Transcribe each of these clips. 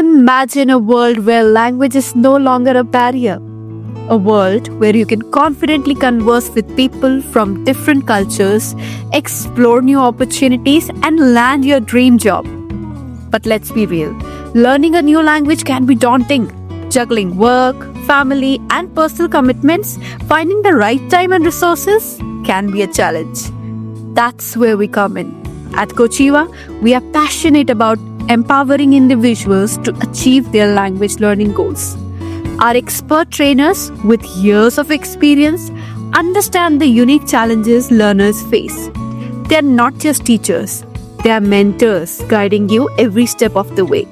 Imagine a world where language is no longer a barrier. A world where you can confidently converse with people from different cultures, explore new opportunities, and land your dream job. But let's be real, learning a new language can be daunting. Juggling work, family, and personal commitments, finding the right time and resources can be a challenge. That's where we come in. At Kochiva, we are passionate about empowering individuals to achieve their language learning goals. Our expert trainers with years of experience understand the unique challenges learners face. They are not just teachers, they are mentors guiding you every step of the way.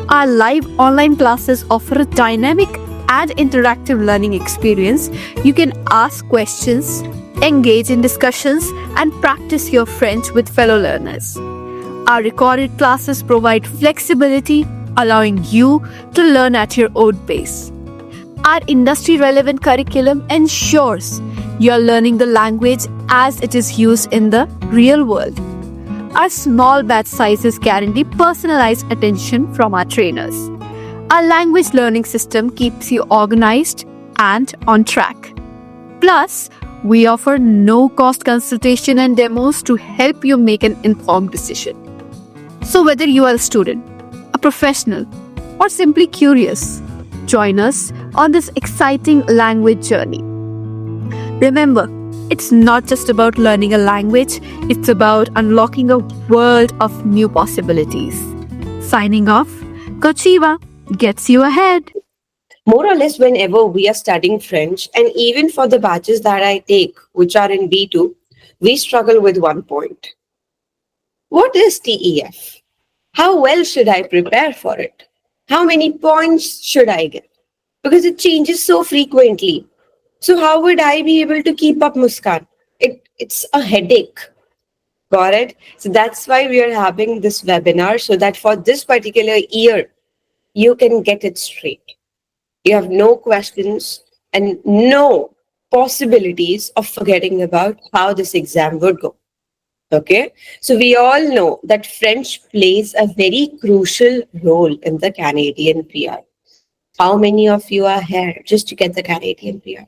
Our live online classes offer a dynamic and interactive learning experience. You can ask questions, engage in discussions, and practice your French with fellow learners. Our recorded classes provide flexibility, allowing you to learn at your own pace. Our industry relevant curriculum ensures you're learning the language as it is used in the real world. Our small batch sizes guarantee personalized attention from our trainers. Our language learning system keeps you organized and on track. Plus, we offer no-cost consultation and demos to help you make an informed decision. So whether you are a student, a professional, or simply curious, join us on this exciting language journey. Remember, it's not just about learning a language, it's about unlocking a world of new possibilities. Signing off, Kochiva gets you ahead. More or less, whenever we are studying French, and even for the batches that I take, which are in B2, we struggle with one point. What is TEF? How well should I prepare for it? How many points should I get? Because it changes so frequently. So how would I be able to keep up, Muskan? It's a headache. Got it? So that's why we are having this webinar, so that for this particular year, you can get it straight. You have no questions and no possibilities of forgetting about how this exam would go. Okay? So we all know that French plays a very crucial role in the Canadian PR. How many of you are here just to get the Canadian PR?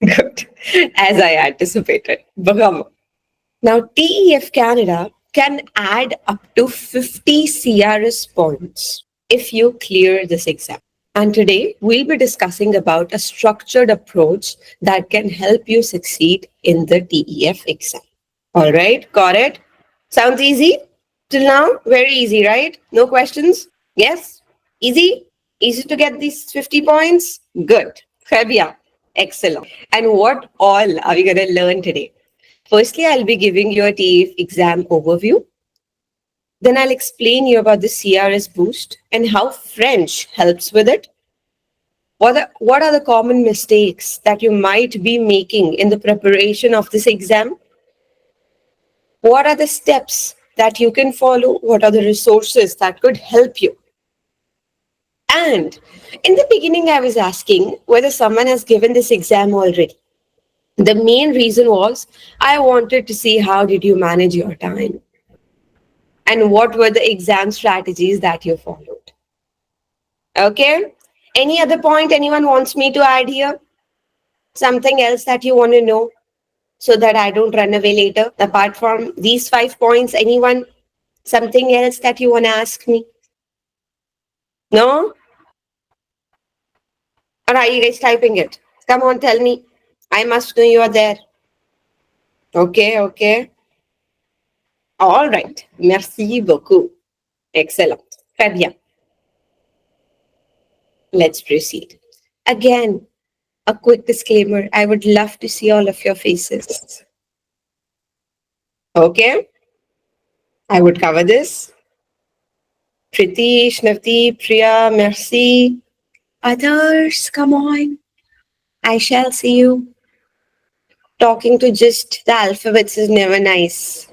Good. As I anticipated. Bravo. Now, TEF Canada can add up to 50 CRS points if you clear this exam. And today, we'll be discussing about a structured approach that can help you succeed in the TEF exam. All right, got it? Sounds easy? Till now, very easy, right? No questions? Yes? Easy? Easy to get these 50 points? Good. Très bien. Excellent. And what all are we going to learn today? Firstly, I'll be giving you a TEF exam overview. Then I'll explain you about the CRS boost and how French helps with it. What are the common mistakes that you might be making in the preparation of this exam? What are the steps that you can follow? What are the resources that could help you? And in the beginning, I was asking whether someone has given this exam already. The main reason was I wanted to see how did you manage your time and what were the exam strategies that you followed. Okay? Any other point anyone wants me to add here? Something else that you want to know so that I don't run away later? Apart from these 5 points, anyone? Something else that you want to ask me? No? Or are you guys typing it? Come on, tell me. I must know you are there. Okay. All right. Merci beaucoup. Excellent. Très bien. Let's proceed. Again, a quick disclaimer. I would love to see all of your faces. Okay. I would cover this. Pritish, Navdeep, Priya, merci. Others, come on. I shall see you. Talking to just the alphabets is never nice.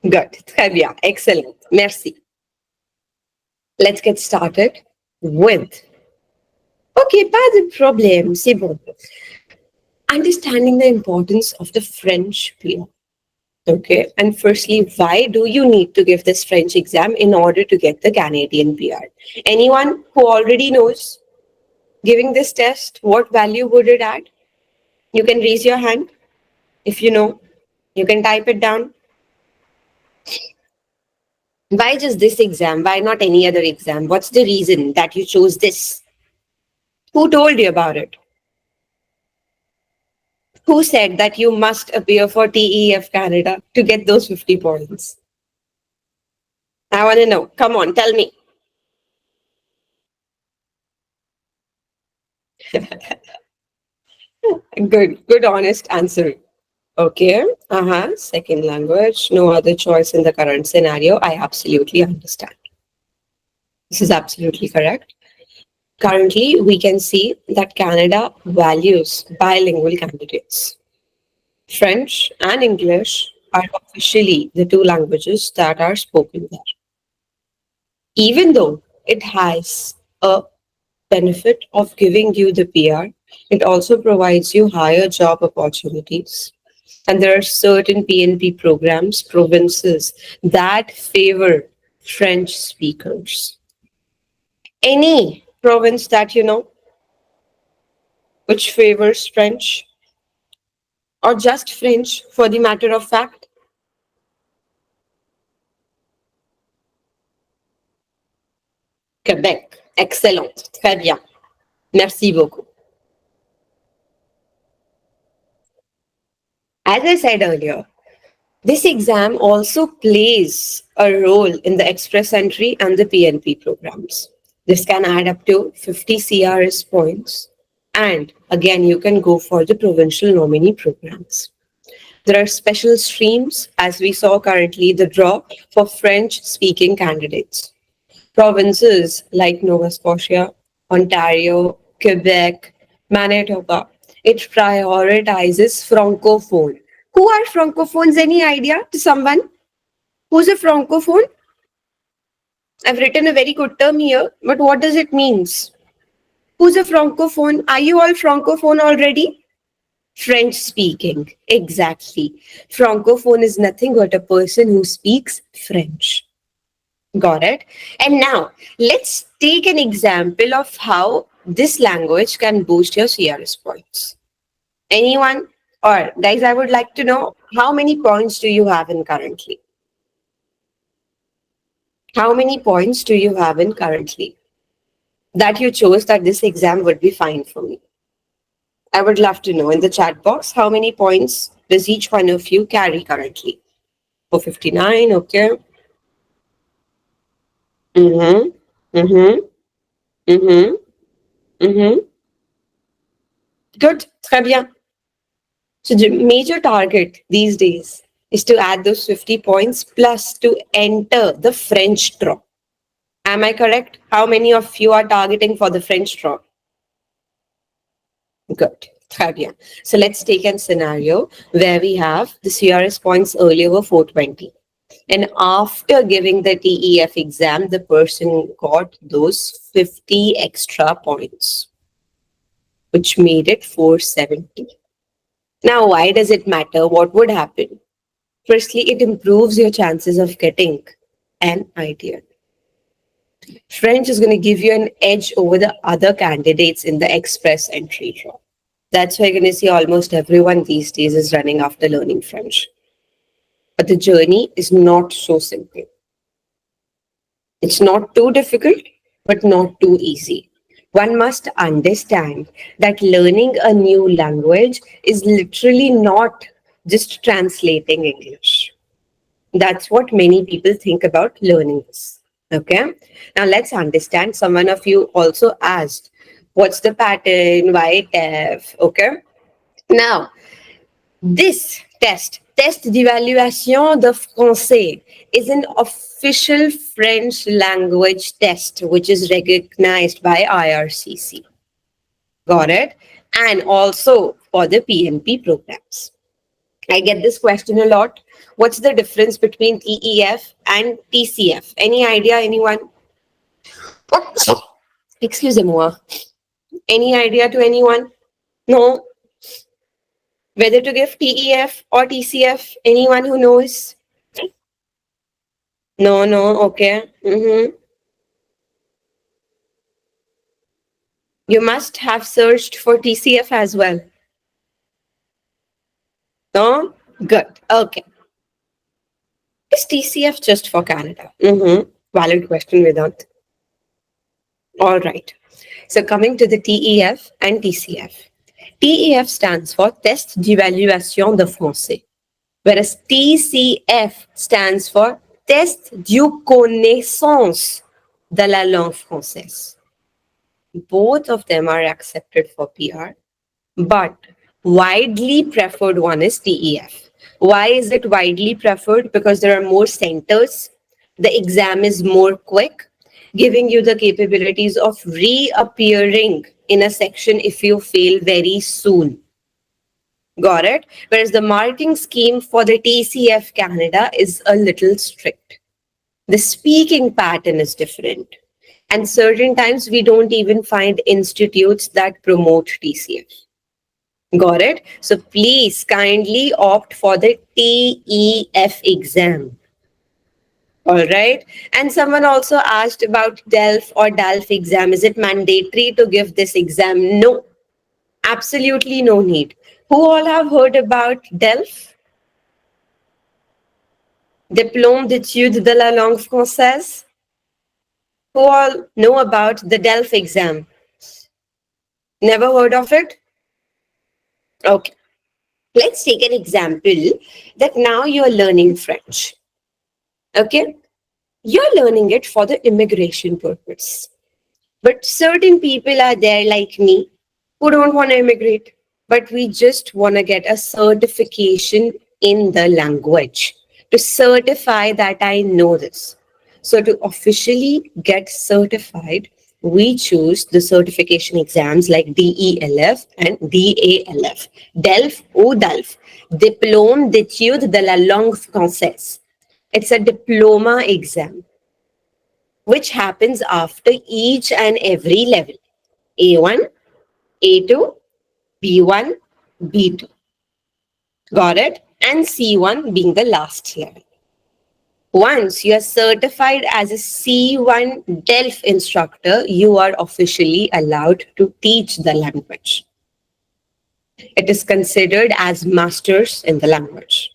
Good. Très bien. Excellent. Merci. Let's get started with. Okay, pas de problème. C'est bon. Understanding the importance of the French PR. Okay. And firstly, why do you need to give this French exam in order to get the Canadian PR? Anyone who already knows giving this test, what value would it add? You can raise your hand if you know. You can type it down. Why just this exam? Why not any other exam? What's the reason that you chose this? Who told you about it? Who said that you must appear for TEF Canada to get those 50 points? I want to know. Come on, tell me. Good, honest answer. Okay. Second language, no other choice in the current scenario. I absolutely understand. This is absolutely correct. Currently, we can see that Canada values bilingual candidates. French and English are officially the two languages that are spoken there. Even though it has a benefit of giving you the PR, it also provides you higher job opportunities. And there are certain PNP programs, provinces that favor French speakers. Any province that you know which favors French, or just French for the matter of fact? Québec. Excellent. Très bien. Merci beaucoup. As I said earlier, this exam also plays a role in the express entry and the PNP programs. This can add up to 50 CRS points. And again, you can go for the provincial nominee programs. There are special streams, as we saw currently, the draw for French speaking candidates. Provinces like Nova Scotia, Ontario, Quebec, Manitoba, it prioritizes francophone. Who are francophones? Any idea to someone? Who's a francophone? I've written a very good term here, but what does it mean? Who's a francophone? Are you all francophone already? French speaking. Exactly. Francophone is nothing but a person who speaks French. Got it? And now let's take an example of how this language can boost your CRS points. Anyone? Or guys, I would like to know how many points do you have in currently? How many points do you have in currently that you chose that this exam would be fine for me? I would love to know in the chat box how many points does each one of you carry currently? 459, okay. Mm-hmm. Mm-hmm. Mm-hmm. Mm-hmm. Good. Très bien. So the major target these days is to add those 50 points plus to enter the French draw. Am I correct? How many of you are targeting for the French draw? Good. Très bien. So let's take a scenario where we have the CRS points earlier were 420. And after giving the TEF exam, the person got those 50 extra points, which made it 470. Now, why does it matter? What would happen? Firstly, it improves your chances of getting an idea. French is going to give you an edge over the other candidates in the express entry draw. That's why you're going to see almost everyone these days is running after learning French. But the journey is not so simple. It's not too difficult, but not too easy. One must understand that learning a new language is literally not just translating English. That's what many people think about learning this. Okay. Now let's understand. Someone of you also asked, what's the pattern? Why TEF? Okay. Now, this test d'évaluation de français, is an official French language test which is recognized by IRCC. Got it? And also for the PNP programs. I get this question a lot. What's the difference between TEF and TCF? Any idea, anyone? Excusez-moi. Any idea to anyone? No? Whether to give TEF or TCF? Anyone who knows? No, no, okay. You must have searched for TCF as well. No? Good. Okay. Is TCF just for Canada? Valid question, Vedant. All right. So coming to the TEF and TCF. TEF stands for Test d'Évaluation de Français, whereas TCF stands for Test du Connaissance de la langue française. Both of them are accepted for PR, but widely preferred one is TEF. Why is it widely preferred? Because there are more centers, the exam is more quick, giving you the capabilities of reappearing in a section if you fail very soon. Got it? Whereas the marking scheme for the TCF Canada is a little strict. The speaking pattern is different. And certain times we don't even find institutes that promote TCF. Got it? So please kindly opt for the TEF exam. All right. And someone also asked about DELF or DALF exam. Is it mandatory to give this exam? No, absolutely no need. Who all have heard about DELF? Diplôme d'études de la langue française? Who all know about the DELF exam? Never heard of it? Okay. Let's take an example that now you're learning French. Okay? You're learning it for the immigration purpose. But certain people are there like me who don't want to immigrate, but we just want to get a certification in the language to certify that I know this. So to officially get certified, we choose the certification exams like DELF and DALF. DELF ou DALF, Diplôme d'études de la langue française. It's a diploma exam which happens after each and every level. A1, A2, B1, B2. Got it? And C1 being the last level. Once you are certified as a C1 DELF instructor, you are officially allowed to teach the language. It is considered as masters in the language.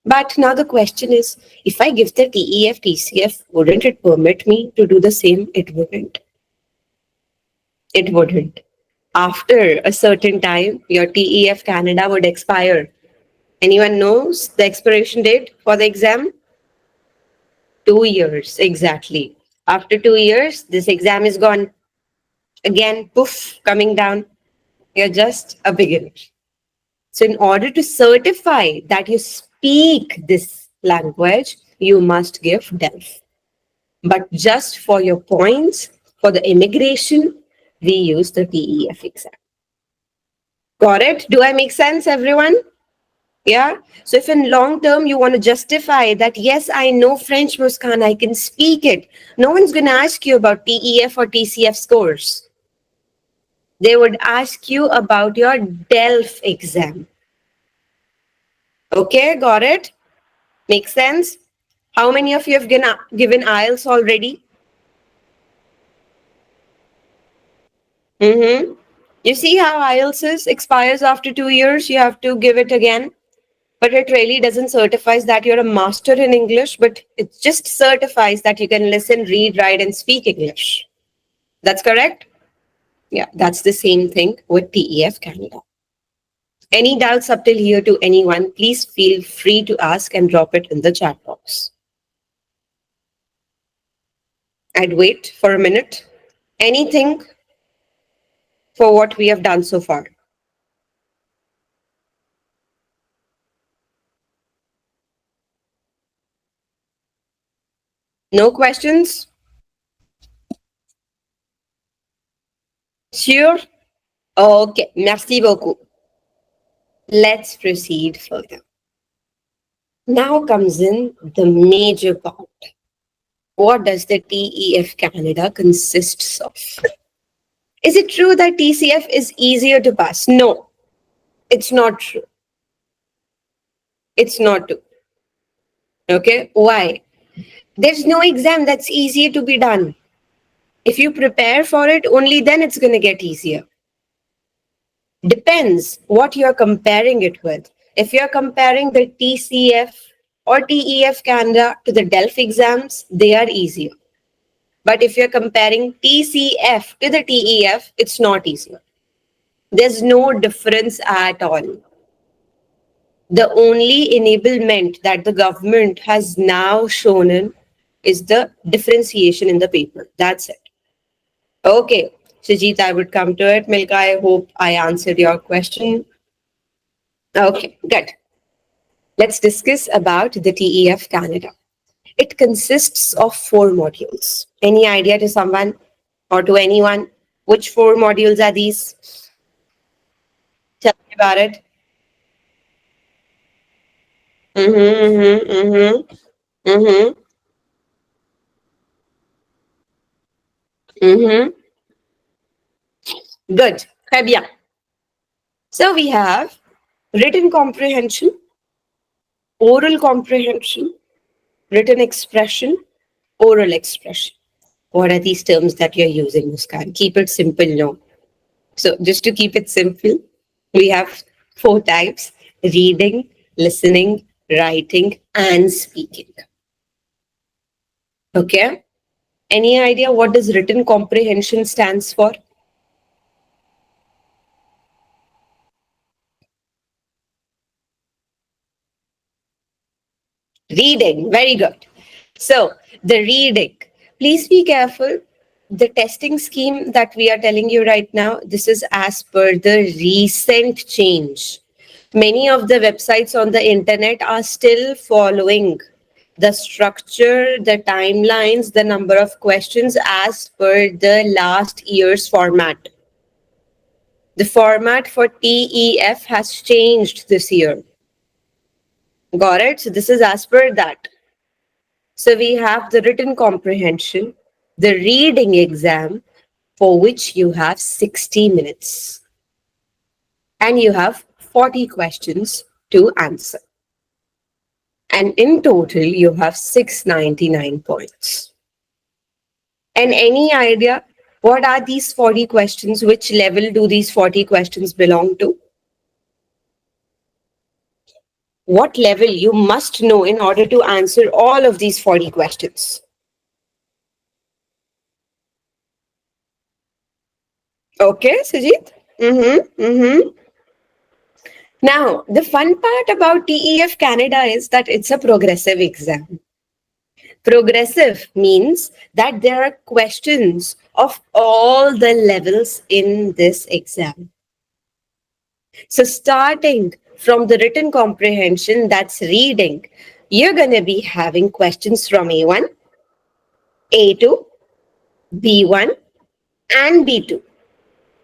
But now the question is, if I give the TEF, TCF, wouldn't it permit me to do the same? It wouldn't. It wouldn't. After a certain time, your TEF Canada would expire. Anyone knows the expiration date for the exam? 2 years, exactly. After 2 years, this exam is gone. Again, poof, coming down. You're just a beginner. So, in order to certify that you speak this language, you must give DELF. But just for your points, for the immigration, we use the TEF exam. Got it? Do I make sense, everyone? Yeah. So if in long term you want to justify that, yes, I know French, Muskan, I can speak it. No one's going to ask you about TEF or TCF scores. They would ask you about your DELF exam. Okay, got it? Makes sense? How many of you have given IELTS already? You see how IELTS is? Expires after 2 years, you have to give it again. But it really doesn't certify that you're a master in English, but it just certifies that you can listen, read, write, and speak English. That's correct? Yeah, that's the same thing with TEF Canada. Any doubts up till here to anyone, please feel free to ask and drop it in the chat box. I'd wait for a minute. Anything for what we have done so far? No questions? Sure? Okay, merci beaucoup. Let's proceed further. Now comes in the major part. What does the TEF Canada consists of? Is it true that TCF is easier to pass? No. It's not true. It's not true. Okay? Why? There's no exam that's easier to be done. If you prepare for it, only then it's going to get easier. Depends what you're comparing it with. If you're comparing the TCF or TEF Canada to the DELF exams, they are easier. But if you're comparing TCF to the TEF, it's not easier. There's no difference at all. The only enablement that the government has now shown in is the differentiation in the paper. That's it. Okay, Shajit, I would come to it. Milka, I hope I answered your question. Okay, good. Let's discuss about the TEF Canada. It consists of 4 modules. Any idea to someone or to anyone? Which 4 modules are these? Tell me about it. Mm-hmm, mm-hmm, mm-hmm, mm-hmm. Good. Fabia. So we have written comprehension, oral comprehension, written expression, oral expression. What are these terms that you're using, Muskan? Keep it simple, no? So just to keep it simple, we have 4 types: reading, listening, writing, and speaking. Okay? Any idea what does written comprehension stands for? Reading. Very good. So the reading. Please be careful. The testing scheme that we are telling you right now, this is as per the recent change. Many of the websites on the internet are still following the structure, the timelines, the number of questions as per the last year's format. The format for TEF has changed this year. Got it? So this is as per that. So we have the written comprehension, the reading exam, for which you have 60 minutes. And you have 40 questions to answer. And in total, you have 699 points. And any idea what are these 40 questions? Which level do these 40 questions belong to? What level you must know in order to answer all of these 40 questions? Okay, Sujit? Now, the fun part about TEF Canada is that it's a progressive exam. Progressive means that there are questions of all the levels in this exam. So starting from the written comprehension, that's reading, you're going to be having questions from A1, A2, B1, and B2.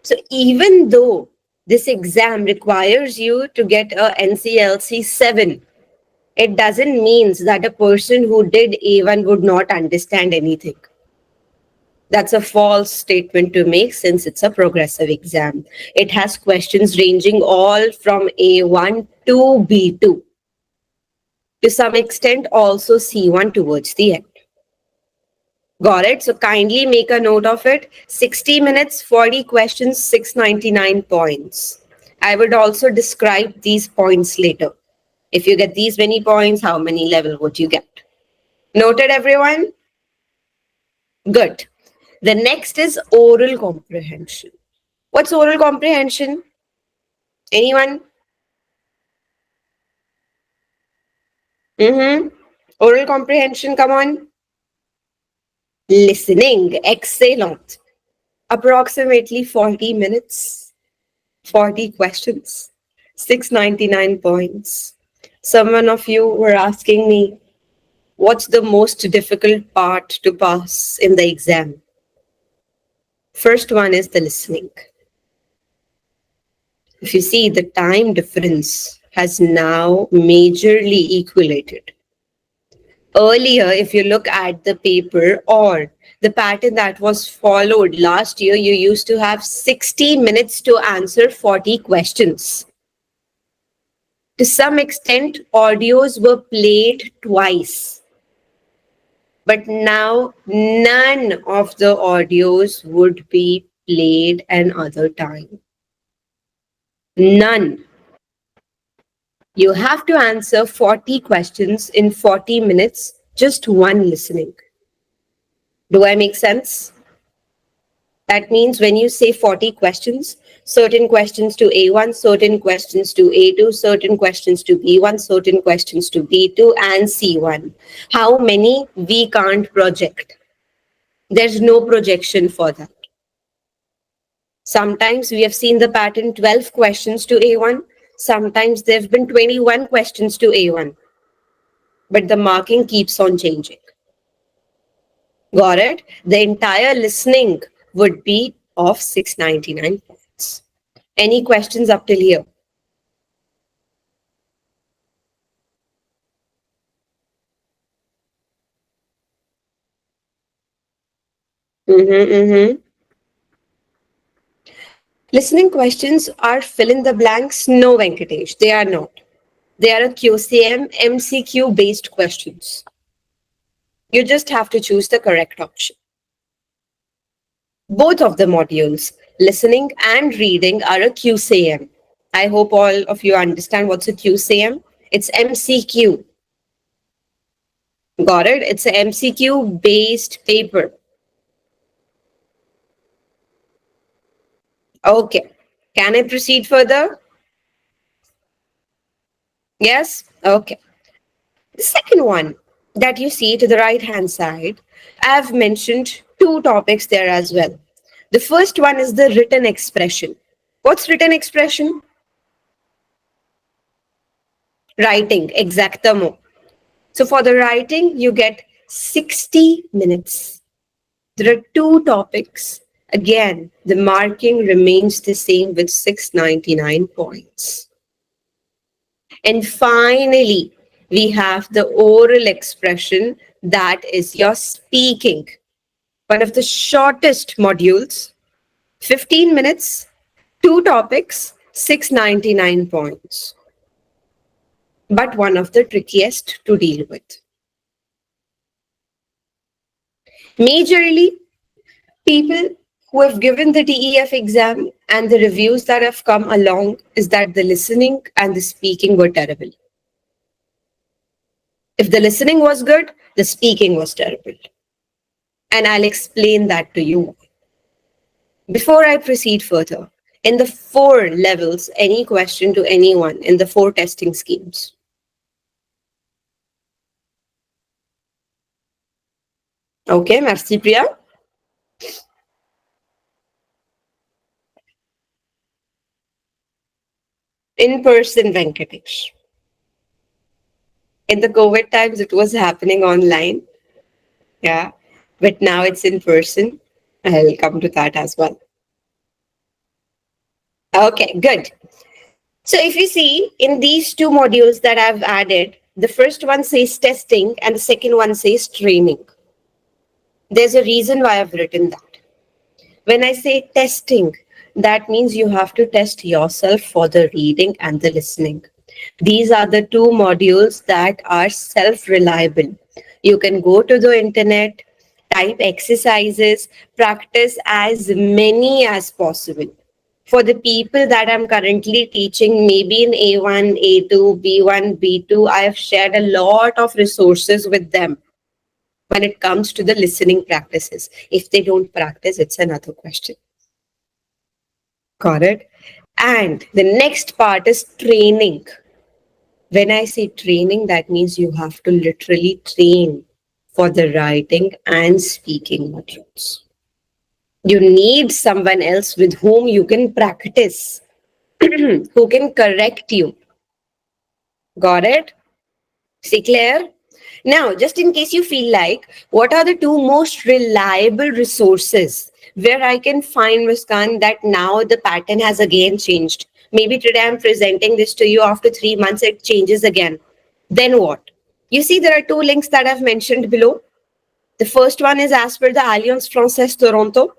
So even though this exam requires you to get a NCLC 7, it doesn't mean that a person who did A1 would not understand anything. That's a false statement to make since it's a progressive exam. It has questions ranging all from A1 to B2. To some extent, also C1 towards the end. Got it? So kindly make a note of it. 60 minutes, 40 questions, 699 points. I would also describe these points later. If you get these many points, how many level would you get? Noted, everyone? Good. The next is oral comprehension. What's oral comprehension? Anyone? Oral comprehension, come on. Listening, excellent. Approximately 40 minutes, 40 questions, 699 points. Someone of you were asking me, what's the most difficult part to pass in the exam? First one is the listening. If you see, the time difference has now majorly equalated. Earlier, if you look at the paper or the pattern that was followed last year, you used to have 60 minutes to answer 40 questions. To some extent, audios were played twice. But now, none of the audios would be played another time. None. You have to answer 40 questions in 40 minutes, just one listening. Do I make sense? That means when you say 40 questions, certain questions to A1, certain questions to A2, certain questions to B1, certain questions to B2 and C1. How many we can't project? There's no projection for that. Sometimes we have seen the pattern 12 questions to A1. Sometimes there have been 21 questions to A1. But the marking keeps on changing. Got it? The entire listening would be of 699 points. Any questions up till here? Mm-hmm. Listening questions are fill in the blanks? No, Venkatesh, they are not. They are a QCM, MCQ based questions. You just have to choose the correct option. Both of the modules, listening and reading, are a QCM. I hope all of you understand what's a QCM. It's MCQ. Got it? It's an MCQ based paper. Okay. Can I proceed further? Yes? Okay. The second one that you see to the right hand side, I've mentioned two topics there as well. The first one is the written expression. What's written expression? Writing, exactamo. So for the writing, you get 60 minutes. There are two topics. Again, the marking remains the same with 699 points. And finally, we have the oral expression, that is your speaking. One of the shortest modules, 15 minutes, two topics, 699 points. But one of the trickiest to deal with. Majorly, people who have given the TEF exam and the reviews that have come along is that the listening and the speaking were terrible. If the listening was good, the speaking was terrible. And I'll explain that to you. Before I proceed further, in the 4 levels, any question to anyone in the 4 testing schemes. Okay, merci Priya. In person, Venkatesh. In the COVID times, it was happening online. Yeah, but now it's in person. I'll come to that as well. Okay, good. So if you see in these 2 modules that I've added, the first one says testing and the second one says training. There's a reason why I've written that. When I say testing, that means you have to test yourself for the reading and the listening. These are the 2 modules that are self-reliable. You can go to the internet, type exercises, practice as many as possible. For the people that I'm currently teaching, maybe in A1, A2, B1, B2, I have shared a lot of resources with them when it comes to the listening practices. If they don't practice, it's another question. Got it? And the next part is training. When I say training, that means you have to literally train for the writing and speaking modules. You need someone else with whom you can practice, who can correct you. Got it? See clear? Now, just in case you feel like, what are the 2 most reliable resources where I can find, Muskan, that now the pattern has again changed? Maybe today I'm presenting this to you, after 3 months it changes again. Then what? You see there are 2 links that I've mentioned below. The first one is as per the Alliance Francaise Toronto.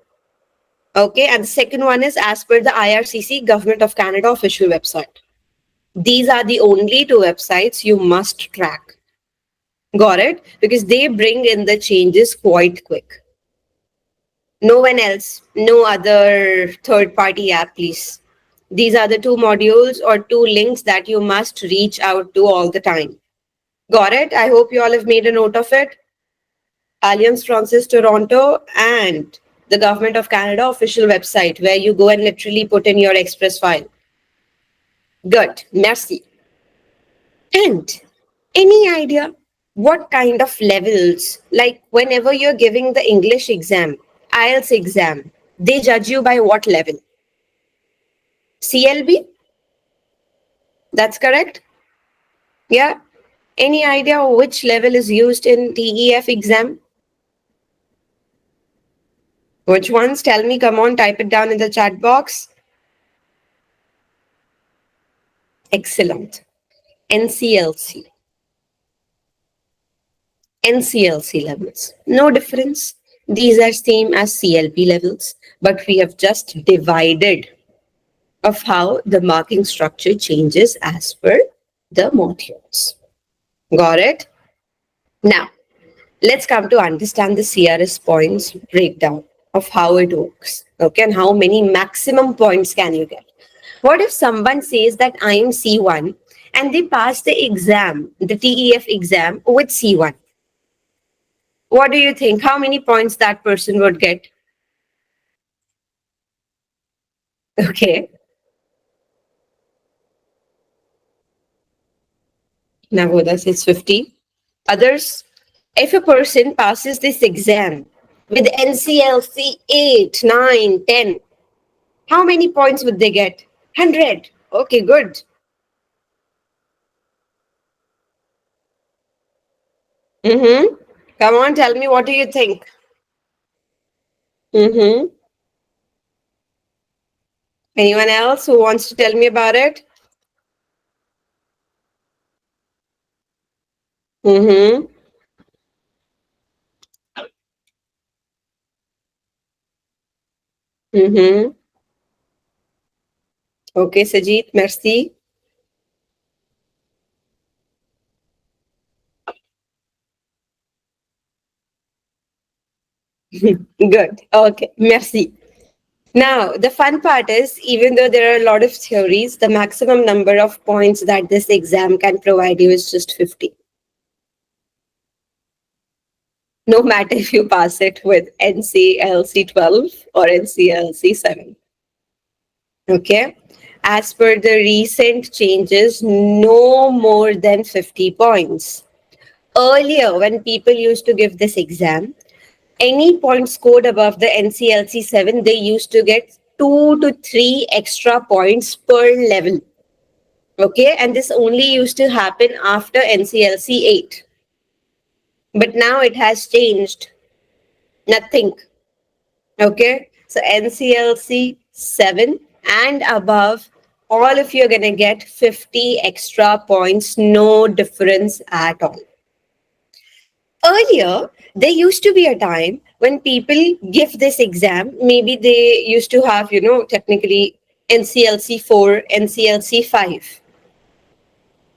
Okay, and the second one is as per the IRCC, Government of Canada official website. These are the only two websites you must track. Got it? Because they bring in the changes quite quick. No one else, no other third party app, please. These are the two modules or two links that you must reach out to all the time. Got it? I hope you all have made a note of it. Alliance Francaise Toronto and the Government of Canada official website where you go and literally put in your express file. Good. Merci. And any idea what kind of levels, like whenever you're giving the English exam, IELTS exam, they judge you by what level? CLB? That's correct? Yeah. Any idea which level is used in TEF exam? Which ones? Tell me, come on, type it down in the chat box. Excellent. NCLC. NCLC levels. No difference. These are same as CLP levels, but we have just divided of how the marking structure changes as per the modules. Got it? Now, let's come to understand the CRS points breakdown of how it works. Okay, and how many maximum points can you get? What if someone says that I am C1 and they pass the exam, the TEF exam with C1? What do you think? How many points that person would get? Okay. Navoda says 50. Others, if a person passes this exam with NCLC 8, 9, 10, how many points would they get? 100. Okay, good. Mm-hmm. Come on, tell me, what do you think? Mm-hmm. Anyone else who wants to tell me about it? Mm-hmm. Mm-hmm. Okay, Sajid, merci. Good. Okay, merci. Now, the fun part is, even though there are a lot of theories, the maximum number of points that this exam can provide you is just 50. No matter if you pass it with NCLC 12 or NCLC 7. Okay? As per the recent changes, no more than 50 points. Earlier, when people used to give this exam, any point scored above the NCLC 7, they used to get 2 to 3 extra points per level. Okay, and this only used to happen after NCLC 8. But now it has changed. Nothing. Okay, so NCLC 7 and above, all of you are going to get 50 extra points, no difference at all. Earlier, there used to be a time when people give this exam, maybe they used to have, technically NCLC 4, NCLC 5.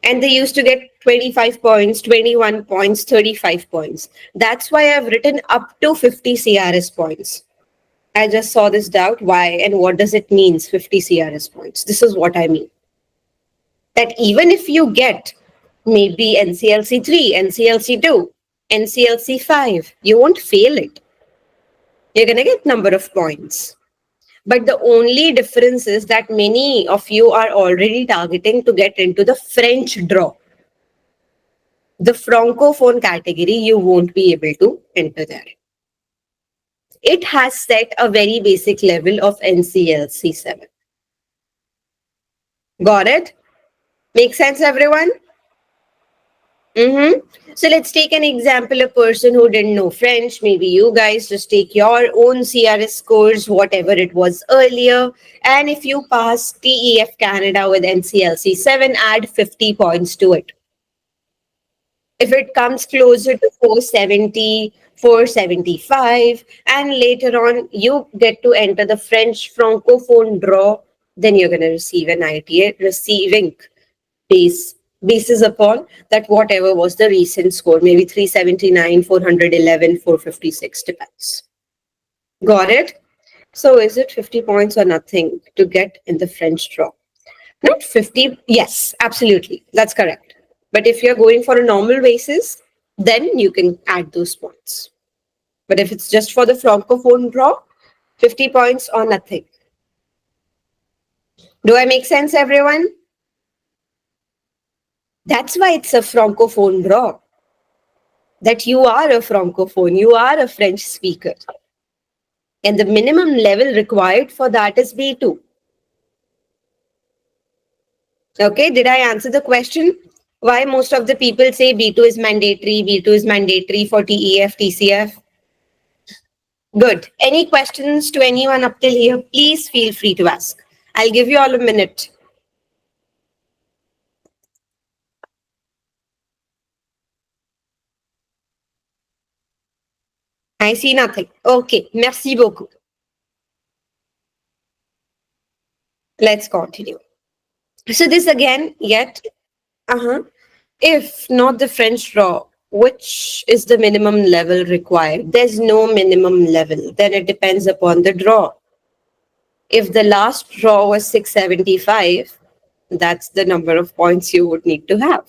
And they used to get 25 points, 21 points, 35 points. That's why I've written up to 50 CRS points. I just saw this doubt. Why and what does it mean, 50 CRS points? This is what I mean. That even if you get maybe NCLC 3, NCLC 2, NCLC 5, you won't fail it. You're going to get number of points. But the only difference is that many of you are already targeting to get into the French draw. The Francophone category, you won't be able to enter there. It has set a very basic level of NCLC 7. Got it? Make sense, everyone? Mm-hmm. So let's take an example, a person who didn't know French. Maybe you guys just take your own CRS scores, whatever it was earlier. And if you pass TEF Canada with NCLC 7, add 50 points to it. If it comes closer to 470, 475, and later on you get to enter the French Francophone draw, then you're going to receive an ITA receiving base bases upon that whatever was the recent score, maybe 379, 411, 456, depends. Got it? So is it 50 points or nothing to get in the French draw? Not 50, yes, absolutely. That's correct. But if you're going for a normal basis, then you can add those points. But if it's just for the francophone draw, 50 points or nothing. Do I make sense, everyone? That's why it's a francophone draw. That you are a francophone, you are a French speaker. And the minimum level required for that is B2. Okay, did I answer the question? Why most of the people say B2 is mandatory, B2 is mandatory for TEF, TCF? Good. Any questions to anyone up till here? Please feel free to ask. I'll give you all a minute. I see nothing. Okay, merci beaucoup. Let's continue. So this again, yet, if not the French draw, which is the minimum level required? There's no minimum level. Then it depends upon the draw. If the last draw was 675, that's the number of points you would need to have.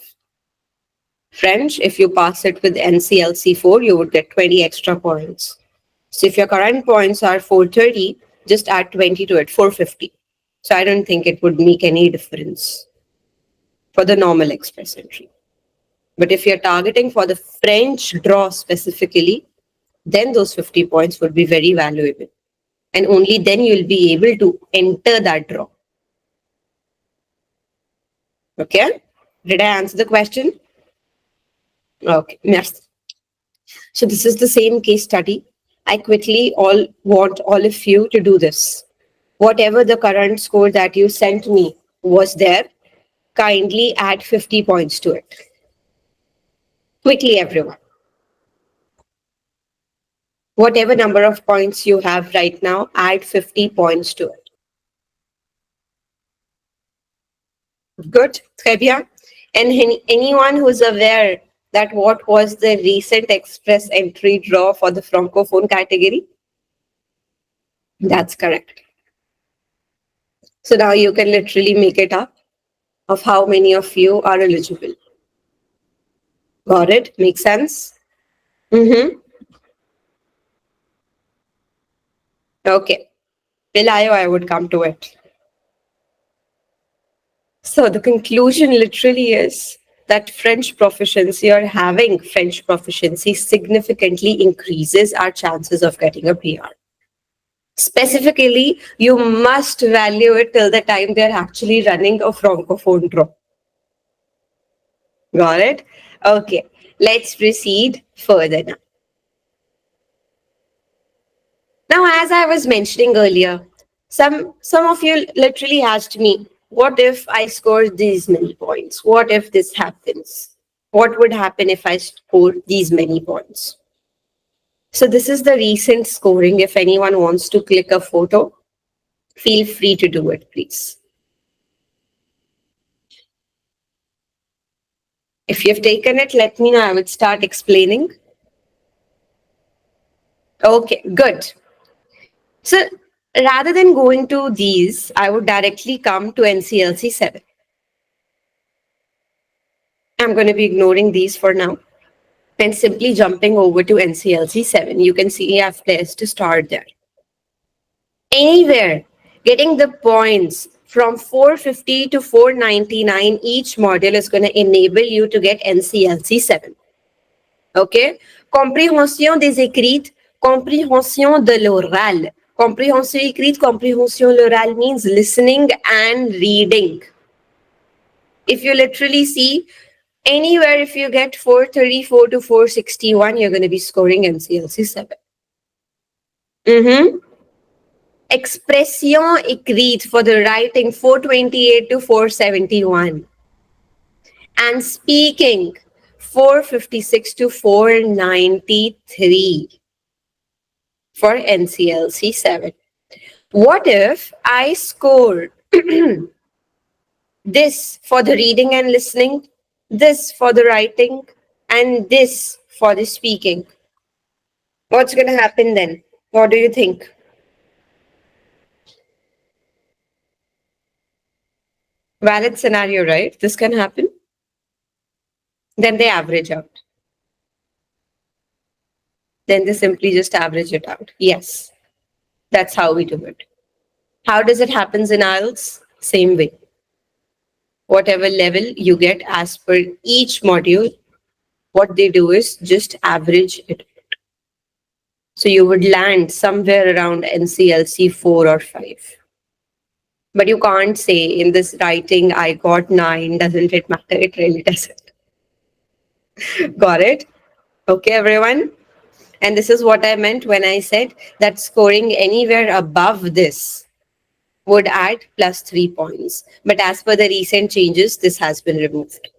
French, if you pass it with NCLC 4, you would get 20 extra points. So if your current points are 430, just add 20 to it, 450. So I don't think it would make any difference for the normal express entry. But if you're targeting for the French draw specifically, then those 50 points would be very valuable. And only then you'll be able to enter that draw. Okay? Did I answer the question? Okay, merci. So this is the same case study. I quickly want all of you to do this. Whatever the current score that you sent me was there, kindly add 50 points to it. Quickly, everyone. Whatever number of points you have right now, add 50 points to it. Good, très bien. And anyone who's aware that what was the recent express entry draw for the francophone category? That's correct. So now you can literally make it up of how many of you are eligible. Got it? Make sense? Mm-hmm. Okay. Pilayo, I would come to it. So the conclusion literally is that French proficiency or having French proficiency significantly increases our chances of getting a PR. Specifically, you must value it till the time they're actually running a francophone draw. Got it? Okay, let's proceed further now. Now, as I was mentioning earlier, some of you literally asked me, what if I score these many points? What if this happens? What would happen if I score these many points? So this is the recent scoring. If anyone wants to click a photo, feel free to do it, please. If you've taken it, let me know. I would start explaining. Okay, good. So rather than going to these, I would directly come to NCLC 7. I'm going to be ignoring these for now and simply jumping over to NCLC 7. You can see I have placed to start there. Anywhere, getting the points from 450 to 499 each module is going to enable you to get NCLC 7. Okay? Compréhension des écrites, compréhension de l'oral. Compréhension écrite, compréhension l'oral means listening and reading. If you literally see anywhere, if you get 434 to 461, you're going to be scoring NCLC 7. Expression écrite for the writing 428 to 471. And speaking 456 to 493 for NCLC 7. What if I score This for the reading and listening, this for the writing, and this for the speaking. What's going to happen then? What do you think? Valid scenario, right? This can happen. Then they average out. Then they simply just average it out. Yes, that's how we do it. How does it happens in IELTS? Same way. Whatever level you get as per each module, what they do is just average it. So you would land somewhere around NCLC 4 or 5. But you can't say in this writing, I got 9. Doesn't it matter? It really doesn't. Got it? Okay, everyone? And this is what I meant when I said that scoring anywhere above this would add plus 3 points. But as per the recent changes, this has been removed.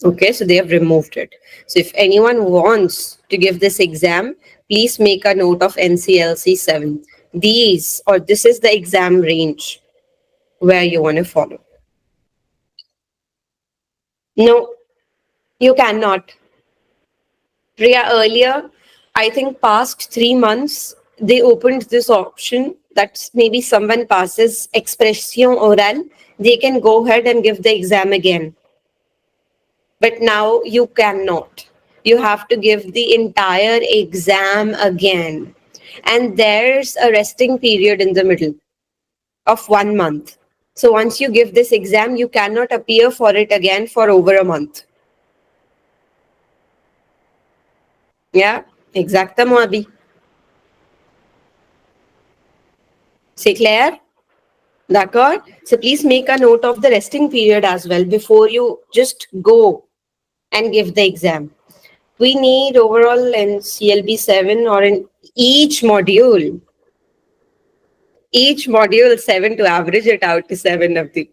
Okay, so they have removed it. So if anyone wants to give this exam, please make a note of NCLC 7. This is the exam range where you want to follow. No, you cannot. Priya, earlier, I think past 3 months, they opened this option that maybe someone passes expression oral, they can go ahead and give the exam again. But now you cannot. You have to give the entire exam again. And there's a resting period in the middle of 1 month. So once you give this exam, you cannot appear for it again for over a month. Yeah, exactement, Abhi. C'est clair? D'accord? So please make a note of the resting period as well before you just go and give the exam. We need overall in CLB 7 or in each module 7 to average it out to 7 of the.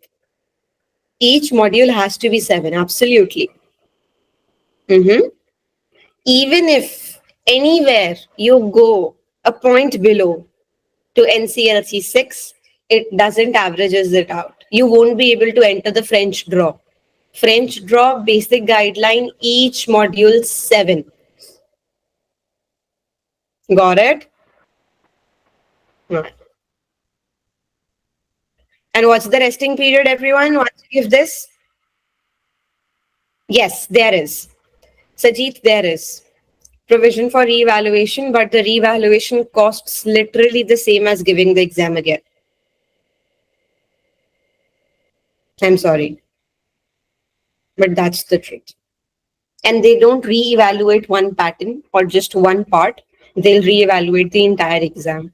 Each module has to be 7, absolutely. Mhm. Even if anywhere you go a point below to NCLC 6, it doesn't averages it out. You won't be able to enter the French draw. French draw basic guideline, each module 7. Got it? Right. And what's the resting period, everyone? Once you give this? Yes, there is. Sajit, there is provision for reevaluation, but the reevaluation costs literally the same as giving the exam again. I'm sorry, but that's the truth. And they don't reevaluate one pattern or just one part, they'll reevaluate the entire exam.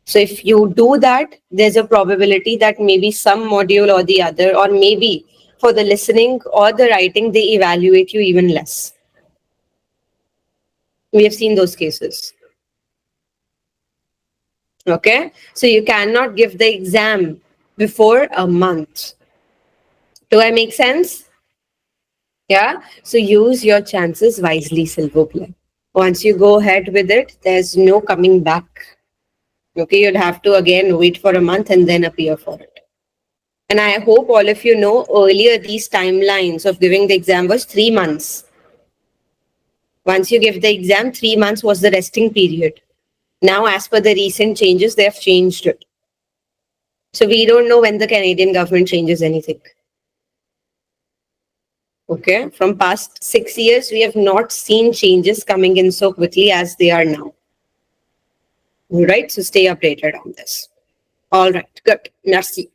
So if you do that, there's a probability that maybe some module or the other, or maybe for the listening or the writing, they evaluate you even less. We have seen those cases. Okay, so you cannot give the exam before a month. Do I make sense? Yeah. So use your chances wisely, silver play. Once you go ahead with it, there's no coming back. Okay, you'd have to again wait for a month and then appear for it. And I hope all of you know earlier these timelines of giving the exam was 3 months. Once you give the exam, 3 months was the resting period. Now, as per the recent changes, they have changed it. So we don't know when the Canadian government changes anything. Okay, from past 6 years, we have not seen changes coming in so quickly as they are now. All right, so stay updated on this. All right, good. Merci.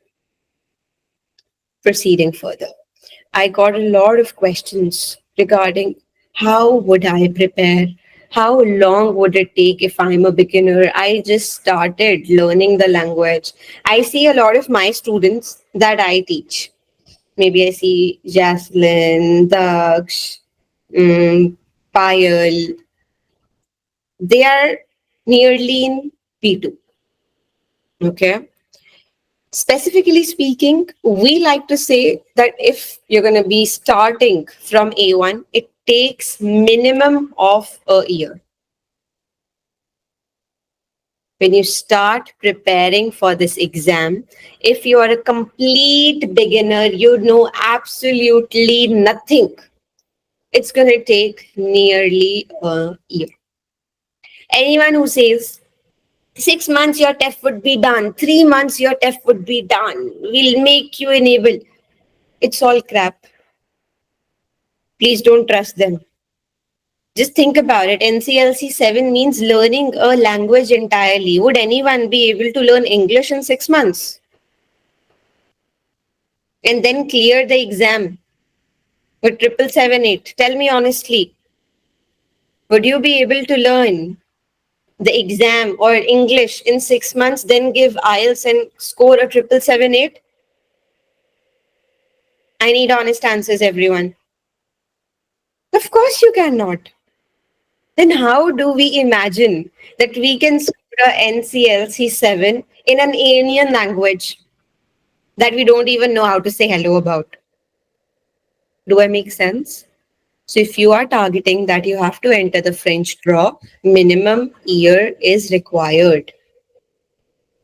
Proceeding further, I got a lot of questions regarding how would I prepare? How long would it take if I'm a beginner? I just started learning the language. I see a lot of my students that I teach. Maybe I see Jaslyn, Daksh, Payal. They are nearly in P2. Okay. Specifically speaking, we like to say that if you're going to be starting from A1, it takes minimum of a year. When you start preparing for this exam, if you are a complete beginner, you know absolutely nothing, it's going to take nearly a year. Anyone who says 6 months your TEF would be done, 3 months your TEF would be done, we'll make you enable, it's all crap. Please don't trust them. Just think about it. NCLC 7 means learning a language entirely. Would anyone be able to learn English in 6 months and then clear the exam with 777 8? Tell me honestly, would you be able to learn the exam or English in 6 months, then give IELTS and score a 777 8? I need honest answers, everyone. Of course, you cannot. Then how do we imagine that we can score a NCLC 7 in an alien language that we don't even know how to say hello about? Do I make sense? So if you are targeting that you have to enter the French draw, minimum year is required.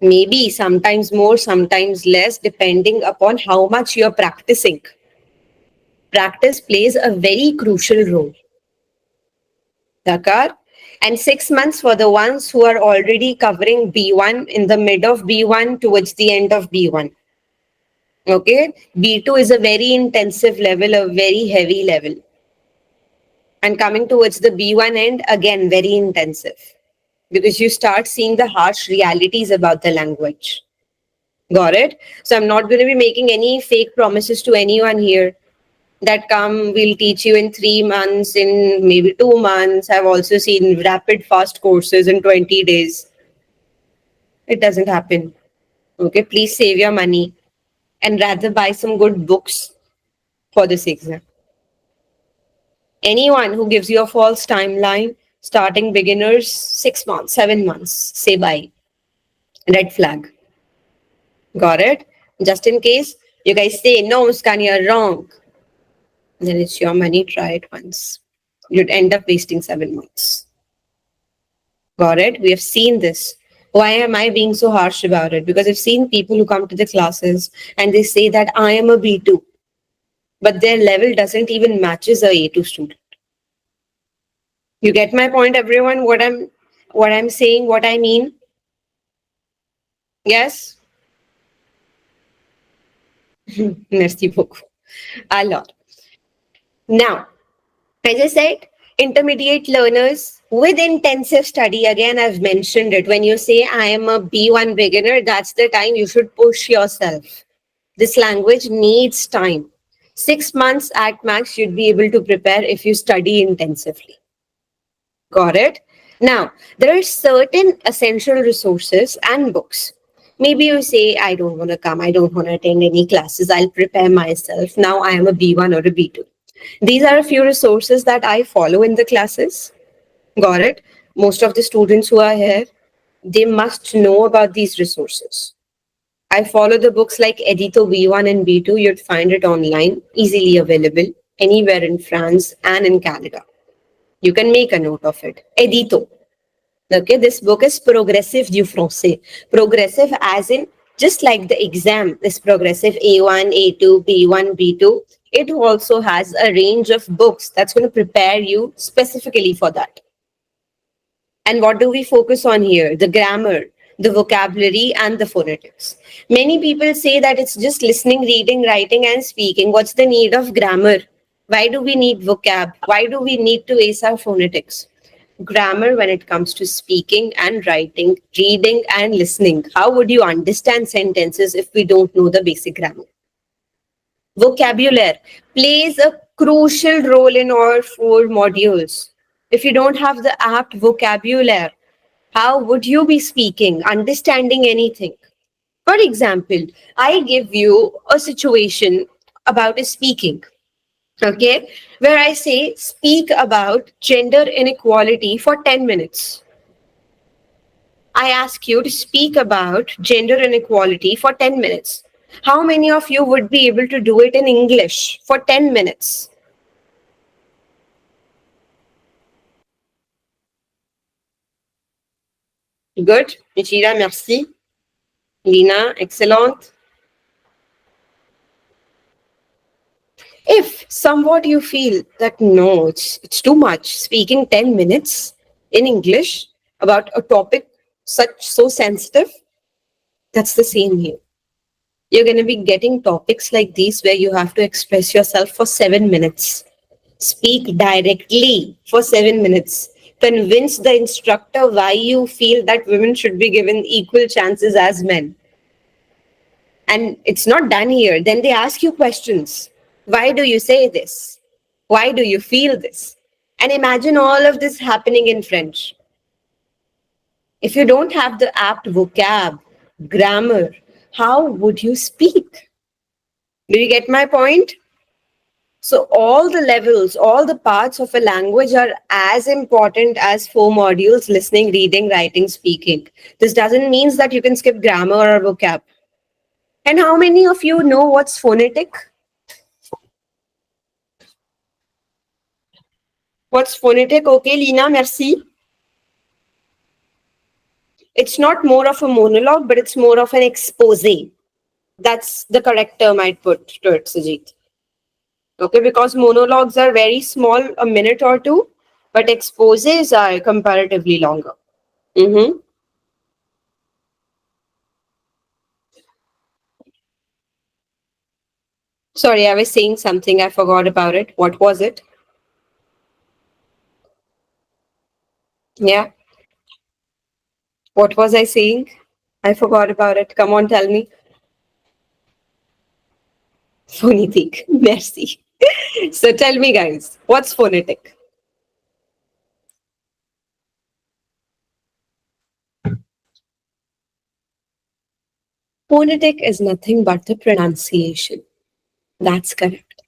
Maybe sometimes more, sometimes less, depending upon how much you're practicing. Practice plays a very crucial role. Dakar. And 6 months for the ones who are already covering B1, in the mid of B1 towards the end of B1. Okay. B2 is a very intensive level, a very heavy level. And coming towards the B1 end, again, very intensive. Because you start seeing the harsh realities about the language. Got it? So I'm not going to be making any fake promises to anyone here that come, we'll teach you in 3 months, in maybe 2 months. I've also seen rapid fast courses in 20 days. It doesn't happen. Okay, please save your money and rather buy some good books for this exam. Anyone who gives you a false timeline, starting beginners, 6 months, 7 months, say bye. Red flag. Got it? Just in case you guys say, no, Muskan, you're wrong, then it's your money, try it once. You'd end up wasting 7 months. Got it? We have seen this. Why am I being so harsh about it? Because I've seen people who come to the classes and they say that I am a B2, but their level doesn't even matches a A2 student. You get my point, everyone? What I'm saying, what I mean? Yes? Merci beaucoup. Alors. Now, as I said, intermediate learners with intensive study, again, I've mentioned it. When you say I am a B1 beginner, that's the time you should push yourself. This language needs time. 6 months at max, you'd be able to prepare if you study intensively. Got it? Now, there are certain essential resources and books. Maybe you say, I don't want to come, I don't want to attend any classes, I'll prepare myself. Now I am a B1 or a B2. These are a few resources that I follow in the classes. Got it? Most of the students who are here, they must know about these resources. I follow the books like Edito B1 and B2. You'd find it online, easily available anywhere in France and in Canada. You can make a note of it. Edito. Okay, this book is Progressive du Français. Progressive as in just like the exam is progressive A1, A2, B1, B2. It also has a range of books that's going to prepare you specifically for that. And what do we focus on here? The grammar, the vocabulary, and the phonetics. Many people say that it's just listening, reading, writing, and speaking. What's the need of grammar? Why do we need vocab? Why do we need to ace our phonetics? Grammar when it comes to speaking and writing, reading and listening. How would you understand sentences if we don't know the basic grammar? Vocabulary plays a crucial role in all 4 modules. If you don't have the apt vocabulary, how would you be speaking, understanding anything? For example, I give you a situation about a speaking, okay, where I say speak about gender inequality for 10 minutes. I ask you to speak about gender inequality for 10 minutes. How many of you would be able to do it in English for 10 minutes? Good. Michira, merci. Lina, excellent. If somewhat you feel that no, it's too much, speaking 10 minutes in English about a topic such so sensitive, that's the same here. You're going to be getting topics like these where you have to express yourself for 7 minutes. Speak directly for 7 minutes. Convince the instructor why you feel that women should be given equal chances as men. And it's not done here. Then they ask you questions. Why do you say this? Why do you feel this? And imagine all of this happening in French. If you don't have the apt vocab, grammar, how would you speak? Do you get my point? So all the levels, all the parts of a language are as important as 4 modules: listening, reading, writing, speaking. This doesn't mean that you can skip grammar or vocab. And how many of you know what's phonetic? What's phonetic? Okay, Lina, merci. It's not more of a monologue, but it's more of an expose. That's the correct term I'd put to it, Sajit. Okay, because monologues are very small, a minute or two, but exposes are comparatively longer. Mm-hmm. Sorry, I was saying something. I forgot about it. What was it? Yeah. What was I saying? I forgot about it. Come on, tell me. Phonetic. Merci. So tell me, guys, what's phonetic? Phonetic is nothing but the pronunciation. That's correct.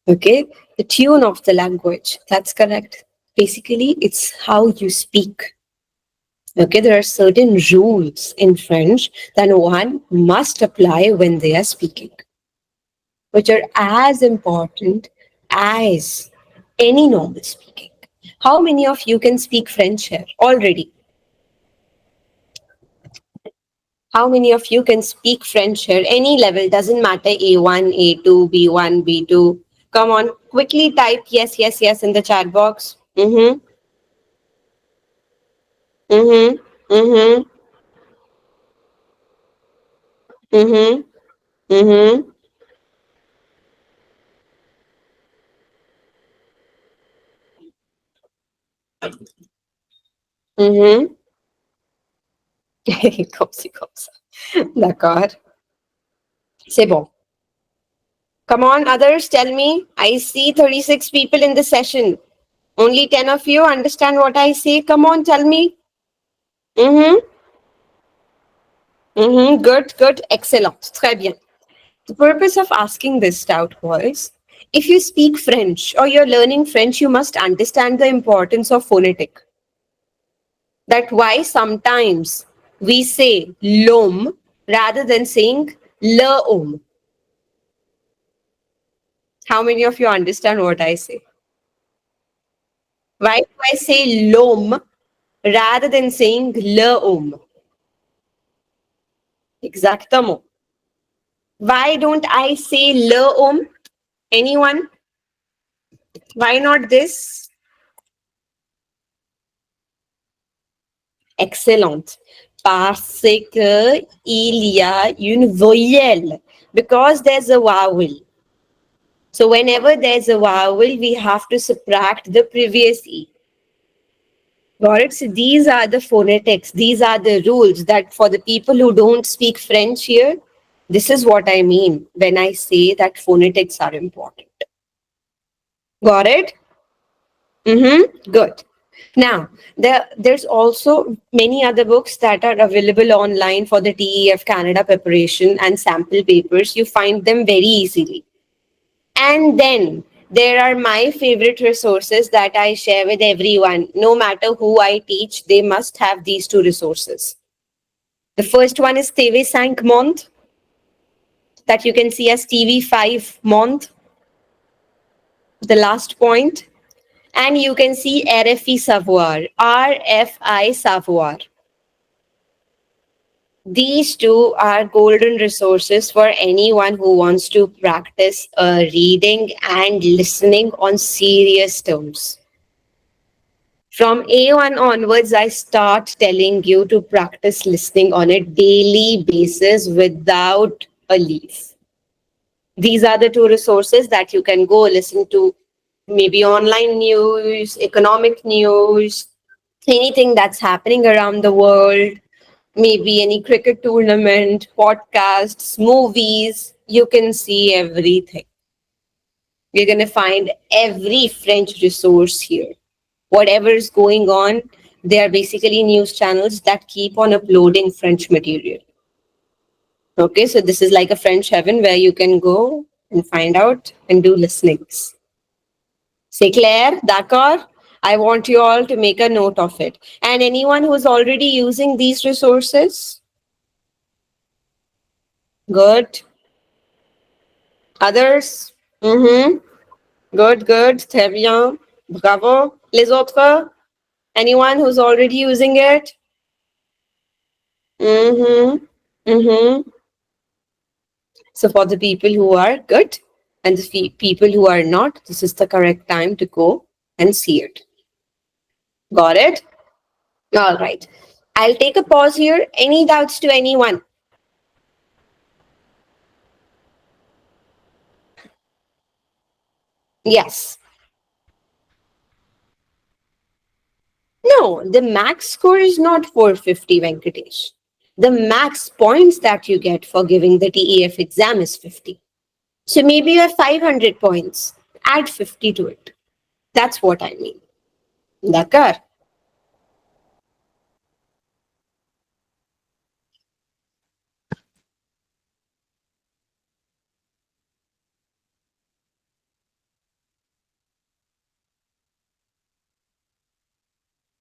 Okay. The tune of the language. That's correct. Basically, it's how you speak. Okay. There are certain rules in French that one must apply when they are speaking, which are as important as any normal speaking. How many of you can speak French here already? How many of you can speak French here? Any level, doesn't matter, A1, A2, B1, B2. Come on, quickly type yes, yes, yes in the chat box. Mm-hmm, mm-hmm, mm-hmm, mm-hmm, mm-hmm, mm-hmm. Comme ci, comme ça. D'accord. C'est bon. Come on, others, tell me. I see 36 people in the session. Only 10 of you understand what I say. Come on, tell me. Mm-hmm. Mm-hmm. Good, good. Excellent. Très bien. The purpose of asking this out was, if you speak French or you're learning French, you must understand the importance of phonetic. That why sometimes we say l'homme rather than saying le homme. How many of you understand what I say? Why do I say l'homme rather than saying le homme? Exactement. Why don't I say le homme? Anyone? Why not this? Excellent. Parce que il y a une voyelle. Because there's a vowel. So whenever there's a vowel, we have to subtract the previous E. Got it? So these are the phonetics. These are the rules that for the people who don't speak French here, this is what I mean when I say that phonetics are important. Got it? Mm-hmm. Good. Now, there's also many other books that are available online for the TEF Canada preparation and sample papers. You find them very easily. And then there are my favorite resources that I share with everyone. No matter who I teach, they must have these two resources. The first one is TV5 Month, that you can see as TV5 Month, the last point. And you can see RFI Savoir, RFI Savoir. These two are golden resources for anyone who wants to practice reading and listening on serious terms. From A1 onwards, I start telling you to practice listening on a daily basis without a leave. These are the two resources that you can go listen to, maybe online news, economic news, anything that's happening around the world, maybe any cricket tournament, podcasts, movies. You can see everything. You're going to find every French resource here. Whatever is going on, they are basically news channels that keep on uploading French material. Okay, so this is like a French heaven where you can go and find out and do listenings. C'est clair? D'accord? I want you all to make a note of it. And anyone who's already using these resources? Good. Others? Mm-hmm. Good, good. Très bien. Bravo. Les autres? Anyone who's already using it? Mm-hmm. Mm-hmm. So for the people who are good and the people who are not, this is the correct time to go and see it. Got it? All right. I'll take a pause here. Any doubts to anyone? Yes. No, the max score is not 450, Venkatesh. The max points that you get for giving the TEF exam is 50. So maybe you have 500 points. Add 50 to it. That's what I mean. Dakar.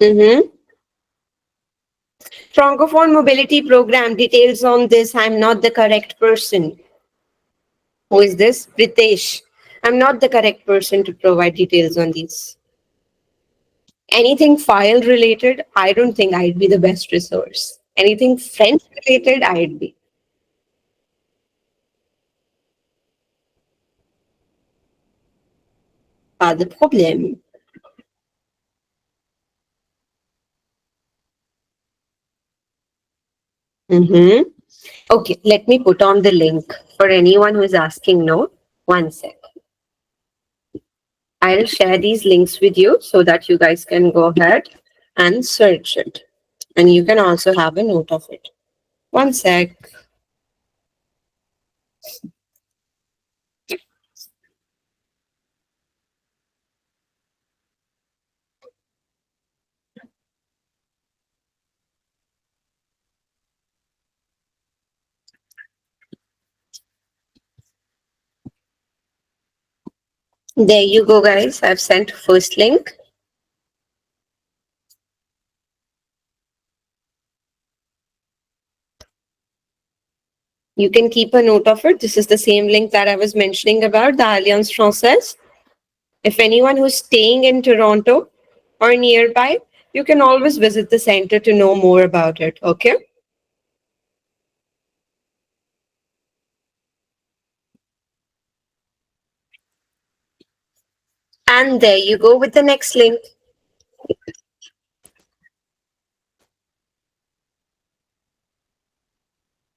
Mm-hmm. Francophone mobility program details on this. I'm not the correct person. Who is this? Pritesh. I'm not the correct person to provide details on these. Anything file related, I don't think I'd be the best resource. Anything French related, I'd be. Pas de problème. Mm-hmm. Okay, let me put on the link for anyone who is asking no. One sec. I'll share these links with you so that you guys can go ahead and search it. And you can also have a note of it. One sec. There you go, guys. I've sent first link. You can keep a note of it. This is the same link that I was mentioning about, the Alliance Française. If anyone who's staying in Toronto or nearby, you can always visit the center to know more about it, okay? And there you go with the next link.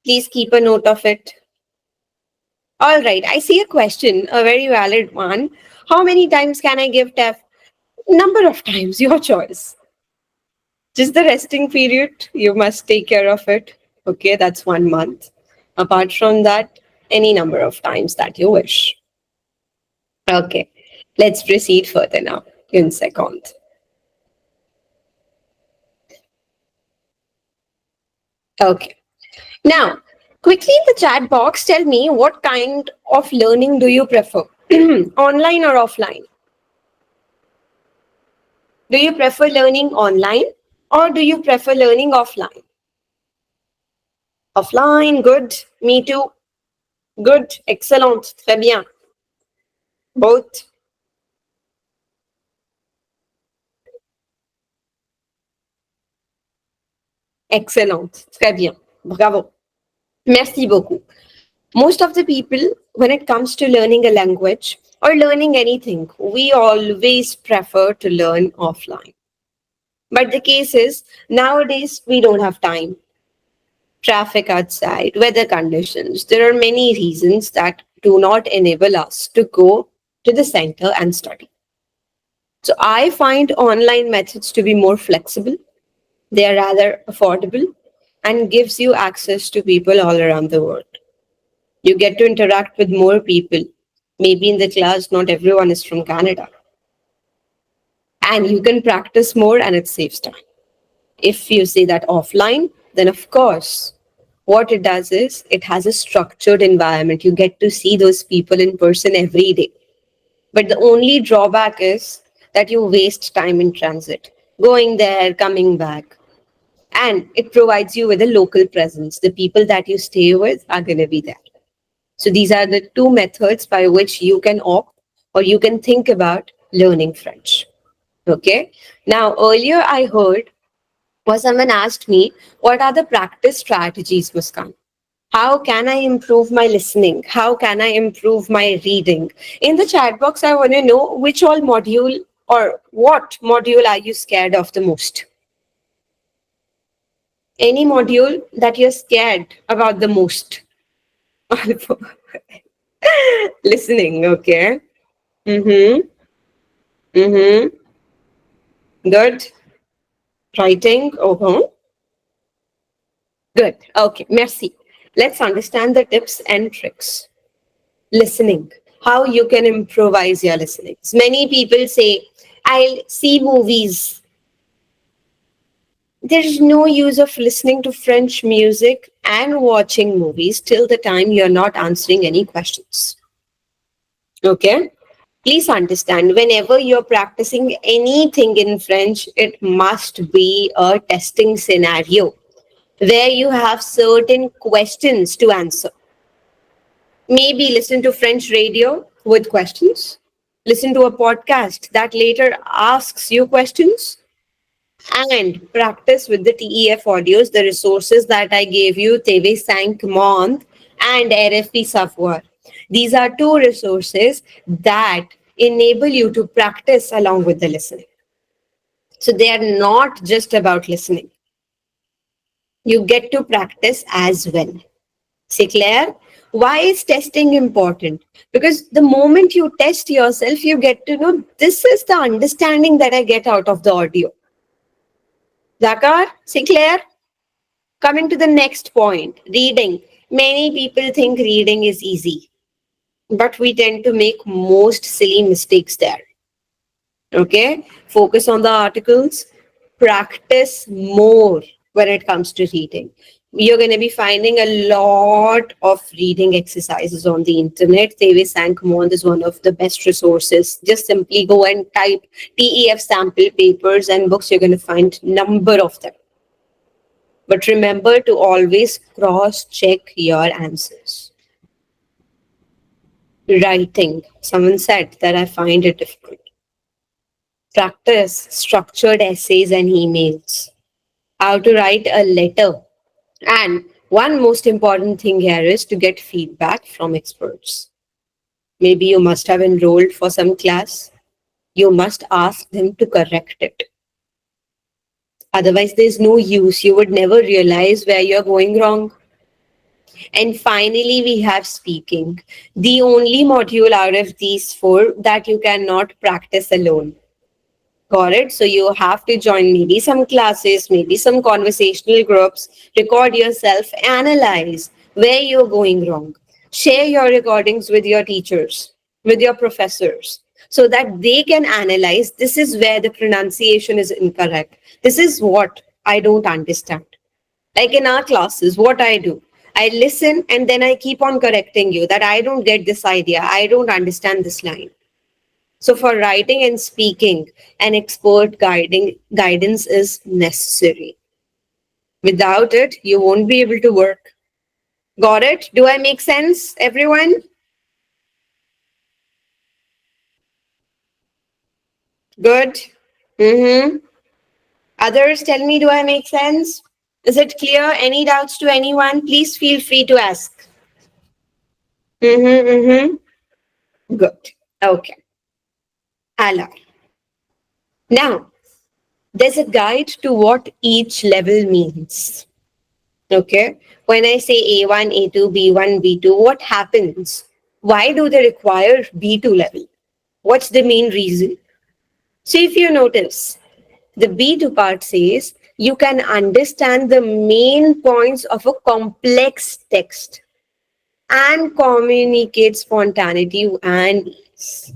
Please keep a note of it. All right, I see a question, a very valid one. How many times can I give TEF? Number of times, your choice. Just the resting period, you must take care of it. Okay, that's 1 month. Apart from that, any number of times that you wish. Okay, let's proceed further now. Une seconde. Okay, now quickly in the chat box, tell me what kind of learning do you prefer? Online or offline? Do you prefer learning online or do you prefer learning offline? Offline, good. Me too. Good. Excellent. Très bien. Both. Excellent. Très bien. Bravo. Merci beaucoup. Most of the people, when it comes to learning a language or learning anything, we always prefer to learn offline. But the case is, nowadays we don't have time. Traffic outside, weather conditions. There are many reasons that do not enable us to go to the center and study. So I find online methods to be more flexible. They are rather affordable and gives you access to people all around the world. You get to interact with more people. Maybe in the class, not everyone is from Canada. And you can practice more and it saves time. If you say that offline, then of course, what it does is it has a structured environment. You get to see those people in person every day. But the only drawback is that you waste time in transit, going there, coming back. And it provides you with a local presence. The people that you stay with are going to be there. So these are the two methods by which you can opt or you can think about learning French. Okay. Now, earlier I heard or someone asked me, what are the practice strategies, Muskan? How can I improve my listening? How can I improve my reading? In the chat box, I want to know which all module or what module are you scared of the most? Any module that you're scared about the most? Listening, okay. Mm-hmm. Mm-hmm. Good. Writing. Uh-huh. Good. Okay. Merci. Let's understand the tips and tricks. Listening. How you can improvise your listening. Many people say, I'll see movies. There's no use of listening to French music and watching movies till the time you're not answering any questions. Okay? Please understand, whenever you're practicing anything in French, it must be a testing scenario where you have certain questions to answer. Maybe listen to French radio with questions, listen to a podcast that later asks you questions, and practice with the TEF audios, the resources that I gave you, TV5 Monde and RFP Savoir. These are two resources that enable you to practice along with the listening. So they are not just about listening. You get to practice as well. C'est clair? Why is testing important? Because the moment you test yourself, you get to know this is the understanding that I get out of the audio. Dakar, c'est clair? Coming to the next point, reading. Many people think reading is easy, but we tend to make most silly mistakes there. Okay? Focus on the articles, practice more when it comes to reading. You're going to be finding a lot of reading exercises on the internet. TV5 Monde is one of the best resources. Just simply go and type TEF sample papers and books. You're going to find number of them. But remember to always cross-check your answers. Writing. Someone said that I find it difficult. Practice structured essays and emails. How to write a letter. And one most important thing here is to get feedback from experts. Maybe you must have enrolled for some class. You must ask them to correct it. Otherwise, there's no use. You would never realize where you're going wrong. And finally, we have speaking, the only module out of these four that you cannot practice alone. Got it? So you have to join maybe some classes, maybe some conversational groups, record yourself, analyze where you're going wrong. Share your recordings with your teachers, with your professors, so that they can analyze this is where the pronunciation is incorrect. This is what I don't understand. Like in our classes, what I do, I listen and then I keep on correcting you that I don't get this idea. I don't understand this line. So for writing and speaking, an expert guidance is necessary. Without it, you won't be able to work. Got it? Do I make sense, everyone? Good. Mm-hmm. Others tell me, do I make sense? Is it clear? Any doubts to anyone? Please feel free to ask. Good. Okay. Allah. Now, there's a guide to what each level means. Okay. When I say A1, A2, B1, B2, what happens? Why do they require B2 level? What's the main reason? So if you notice, the B2 part says you can understand the main points of a complex text and communicate spontaneity and ease.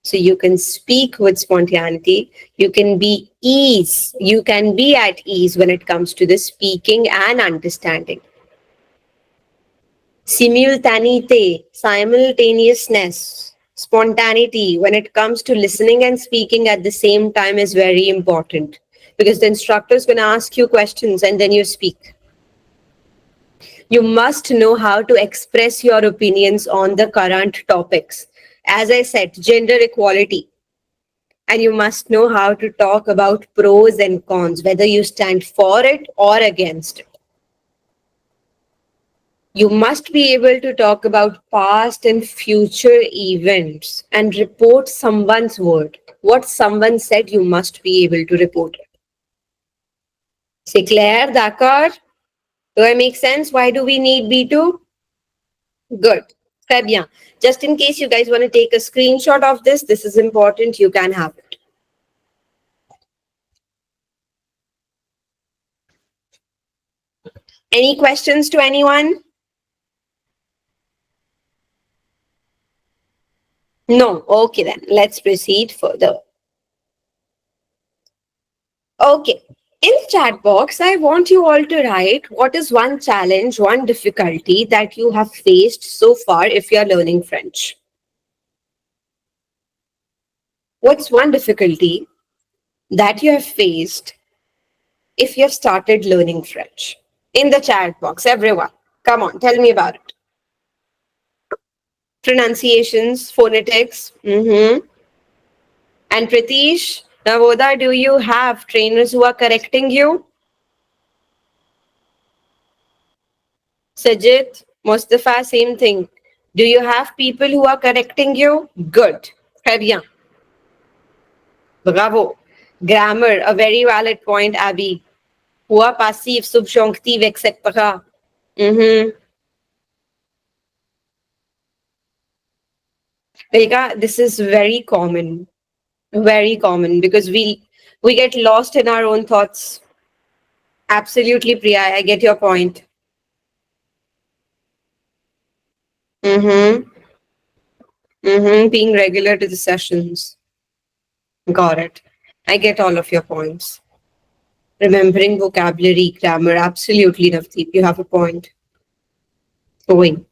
So you can speak with spontaneity. You can be ease. You can be at ease when it comes to the speaking and understanding. Simultaneity, simultaneousness, spontaneity when it comes to listening and speaking at the same time is very important because the instructor is going to ask you questions and then you speak. You must know how to express your opinions on the current topics. As I said, gender equality. And you must know how to talk about pros and cons, whether you stand for it or against it. You must be able to talk about past and future events and report someone's word. What someone said, you must be able to report it. C'est clair, d'accord? Do I make sense? Why do we need B2? Good. Très bien. Just in case you guys want to take a screenshot of this is important, you can have it. Any questions to anyone? No. Okay then. Let's proceed further. Okay. In the chat box, I want you all to write what is one challenge, one difficulty that you have faced so far if you are learning French. What's one difficulty that you have faced if you have started learning French? In the chat box, everyone. Come on, tell me about it. Pronunciations, phonetics. And Pritish, Navoda, do you have trainers who are correcting you? Sajid, Mustafa, same thing. Do you have people who are correcting you? Good. Très bien. Bravo. Grammar, a very valid point, Abby. Hua passive, subjunctive, etc. Vega, this is very common. Very common because we get lost in our own thoughts. Absolutely, Priya, I get your point. Being regular to the sessions. Got it. I get all of your points. Remembering vocabulary, grammar, absolutely, Navdeep, you have a point. Going.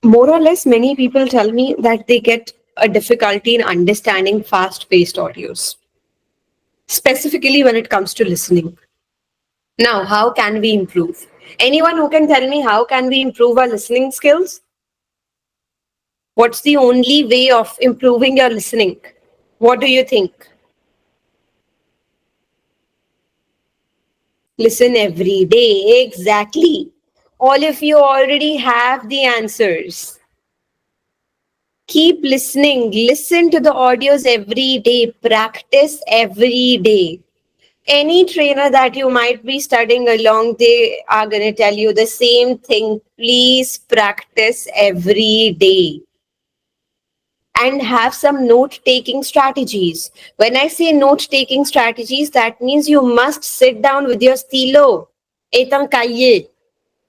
More or less, many people tell me that they get a difficulty in understanding fast-paced audios, specifically when it comes to listening. Now, how can we improve? Anyone who can tell me how can we improve our listening skills? What's the only way of improving your listening? What do you think? Listen every day. Exactly. All of you already have the answers. Keep listening. Listen to the audios every day. Practice every day. Any trainer that you might be studying along, they are going to tell you the same thing. Please practice every day. And have some note-taking strategies. When I say note-taking strategies, that means you must sit down with your stilo. Etan cahier.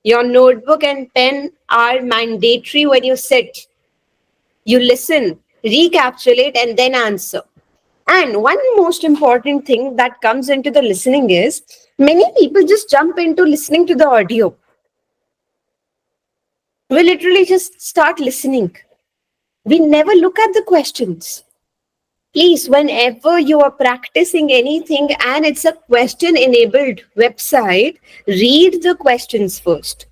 Your notebook and pen are mandatory when you sit. You listen, recapitulate, and then answer. And one most important thing that comes into the listening is many people just jump into listening to the audio. We literally just start listening. We never look at the questions. Please, whenever you are practicing anything and it's a question-enabled website, read the questions first.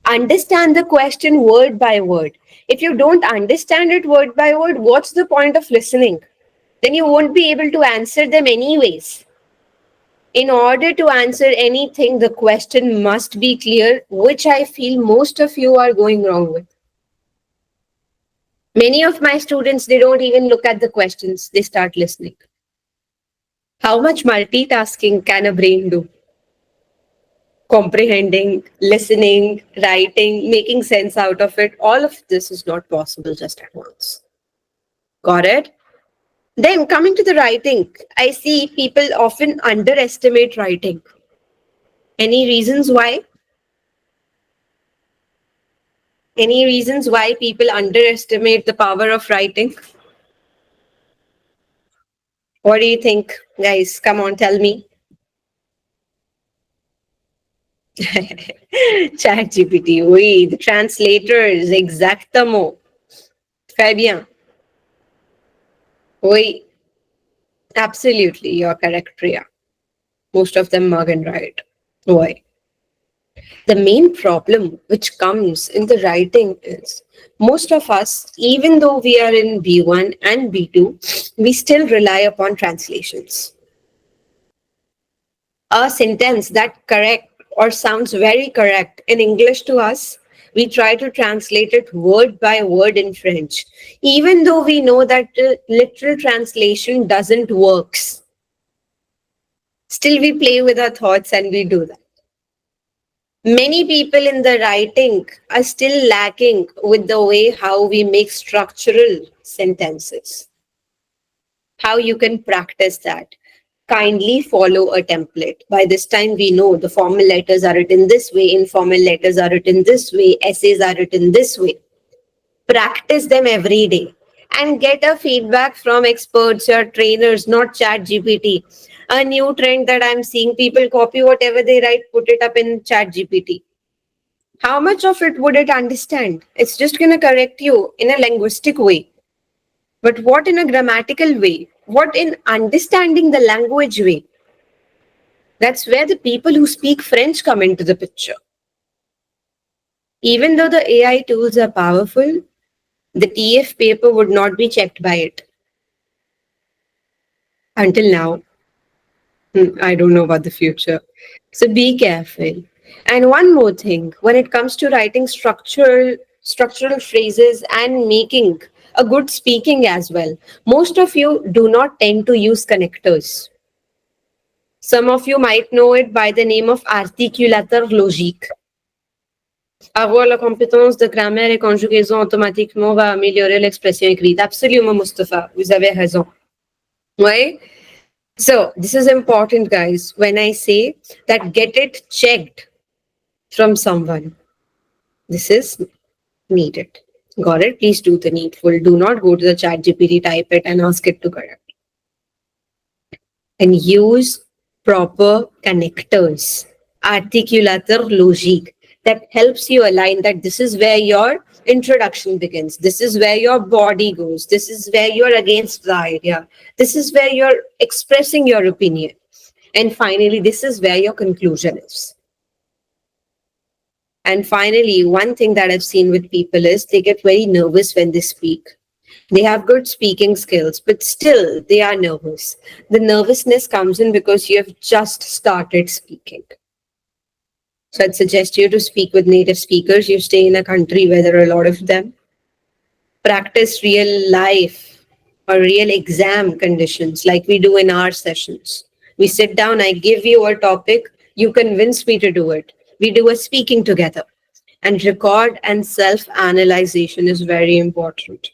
Understand the question word by word. If you don't understand it word by word, what's the point of listening? Then you won't be able to answer them anyways. In order to answer anything, the question must be clear, which I feel most of you are going wrong with. Many of my students, they don't even look at the questions, they start listening. How much multitasking can a brain do? Comprehending, listening, writing, making sense out of it, all of this is not possible just at once. Got it? Then coming to the writing, I see people often underestimate writing. Any reasons why? Any reasons why people underestimate the power of writing? What do you think, guys? Come on, tell me. Chat GPT, oui, the translators, exactement. Très bien. Oui, absolutely, you're correct, Priya. Most of them mug and write. Why? The main problem which comes in the writing is most of us, even though we are in B1 and B2, we still rely upon translations. A sentence that correct or sounds very correct in English to us, we try to translate it word by word in French, even though we know that literal translation doesn't works. Still, we play with our thoughts and we do that. Many people in the writing are still lacking with the way how we make structural sentences. How you can practice that. Kindly follow a template. By this time, we know the formal letters are written this way, informal letters are written this way, essays are written this way. Practice them every day and get a feedback from experts or trainers, not chat GPT. A new trend that I'm seeing, people copy whatever they write, put it up in chat GPT. How much of it would it understand? It's just going to correct you in a linguistic way. But what in a grammatical way? What in understanding the language way? That's where the people who speak French come into the picture. Even though the AI tools are powerful, the TEF paper would not be checked by it. Until now. I don't know about the future. So be careful. And one more thing, when it comes to writing structural phrases and making a good speaking as well, most of you do not tend to use connectors. Some of you might know it by the name of articulateur logique. Avoir la compétence de grammaire et conjugaison automatiquement va améliorer l'expression écrite. Absolument, Mustafa, vous avez raison. Ouais? So, this is important, guys. When I say that get it checked from someone, this is needed. Got it? Please do the needful. Do not go to the chat GPT, type it and ask it to correct. And use proper connectors, articulateur logique, that helps you align that this is where your introduction begins. This is where your body goes. This is where you're against the idea. This is where you're expressing your opinion. And finally, this is where your conclusion is. And finally, one thing that I've seen with people is they get very nervous when they speak. They have good speaking skills, but still they are nervous. The nervousness comes in because you have just started speaking. So I'd suggest you to speak with native speakers. You stay in a country where there are a lot of them. Practice real life or real exam conditions like we do in our sessions. We sit down, I give you a topic, you convince me to do it. We do a speaking together. And record and self-analyzation is very important.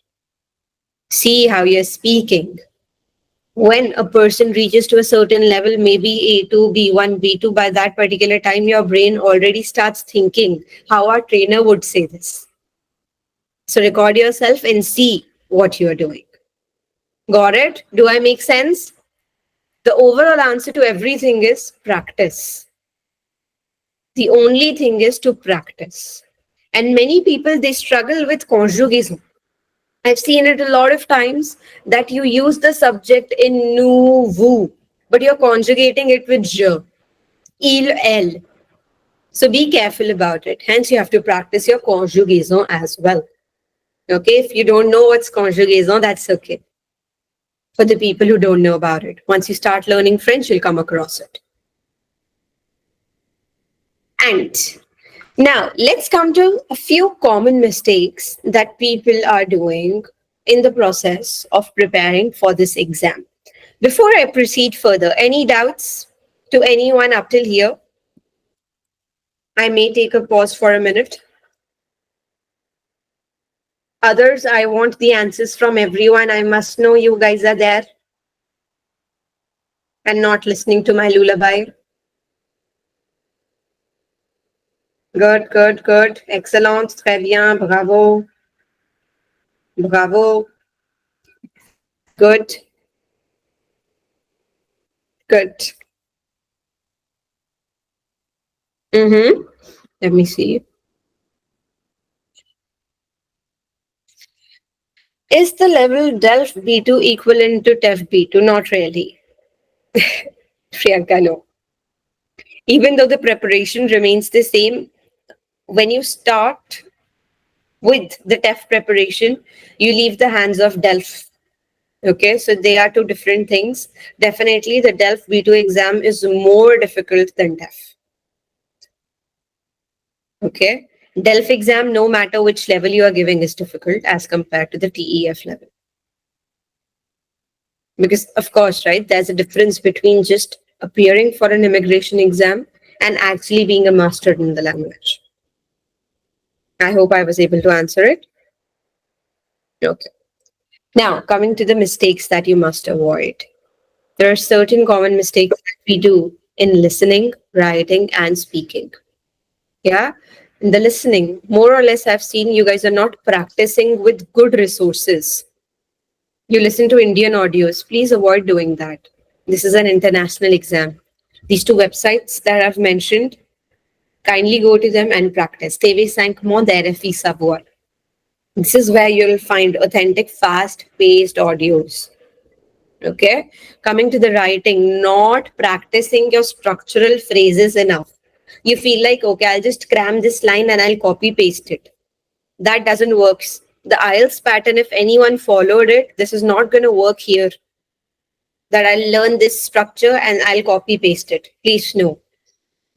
See how you're speaking. When a person reaches to a certain level, maybe A2, B1, B2, by that particular time, your brain already starts thinking how our trainer would say this. So record yourself and see what you're doing. Got it? Do I make sense? The overall answer to everything is practice. The only thing is to practice. And many people, they struggle with conjugaison. I've seen it a lot of times that you use the subject in nous, vous, but you're conjugating it with je, il, elle. So be careful about it. Hence, you have to practice your conjugaison as well. Okay, if you don't know what's conjugaison, that's okay. For the people who don't know about it, once you start learning French, you'll come across it. And now let's come to a few common mistakes that people are doing in the process of preparing for this exam. Before I proceed further, any doubts to anyone up till here? I may take a pause for a minute. Others, I want the answers from everyone. I must know you guys are there and not listening to my lullaby. Good, good, good. Excellent. Très bien. Bravo. Bravo. Good. Good. Mm-hmm. Let me see. Is the level DELF B2 equivalent to TEF B2? Not really. Priyanka, no. Even though the preparation remains the same, when you start with the TEF preparation, you leave the hands of DELF. Okay, so they are two different things. Definitely, the DELF B2 exam is more difficult than TEF. Okay, DELF exam, no matter which level you are giving, is difficult as compared to the TEF level. Because, of course, right, there's a difference between just appearing for an immigration exam and actually being a master in the language. I hope I was able to answer it. Okay. Now, coming to the mistakes that you must avoid. There are certain common mistakes that we do in listening, writing, and speaking. Yeah. In the listening, more or less, I've seen you guys are not practicing with good resources. You listen to Indian audios. Please avoid doing that. This is an international exam. These two websites that I've mentioned, kindly go to them and practice. TV5 DRFI Savoir. This is where you'll find authentic, fast-paced audios. Okay? Coming to the writing, not practicing your structural phrases enough. You feel like, okay, I'll just cram this line and I'll copy-paste it. That doesn't work. The IELTS pattern, if anyone followed it, this is not going to work here. That I'll learn this structure and I'll copy-paste it. Please no.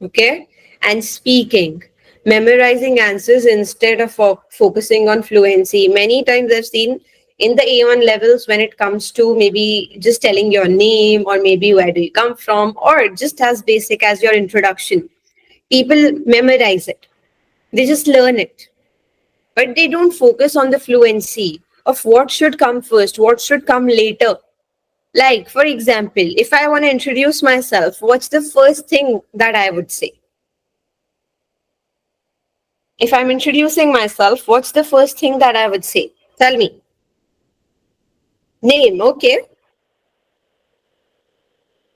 Okay? And speaking, memorizing answers instead of focusing on fluency. Many times I've seen in the A1 levels when it comes to maybe just telling your name or maybe where do you come from or just as basic as your introduction, people memorize it. They just learn it. But they don't focus on the fluency of what should come first, what should come later. Like, for example, if I want to introduce myself, what's the first thing that I would say? If I'm introducing myself, what's the first thing that I would say? Tell me. Name, okay.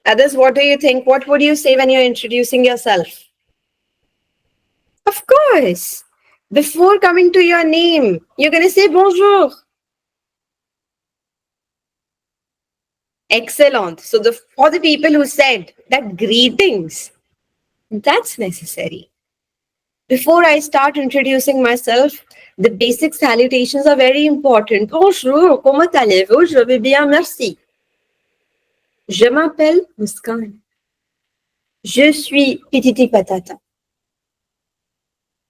Others, what do you think? What would you say when you're introducing yourself? Of course. Before coming to your name, you're going to say bonjour. Excellent. So for the people who said that greetings, that's necessary. Before I start introducing myself, the basic salutations are very important. Bonjour, comment allez-vous? Je vais bien, merci. Je m'appelle Muskan. Je suis Pititi Patata.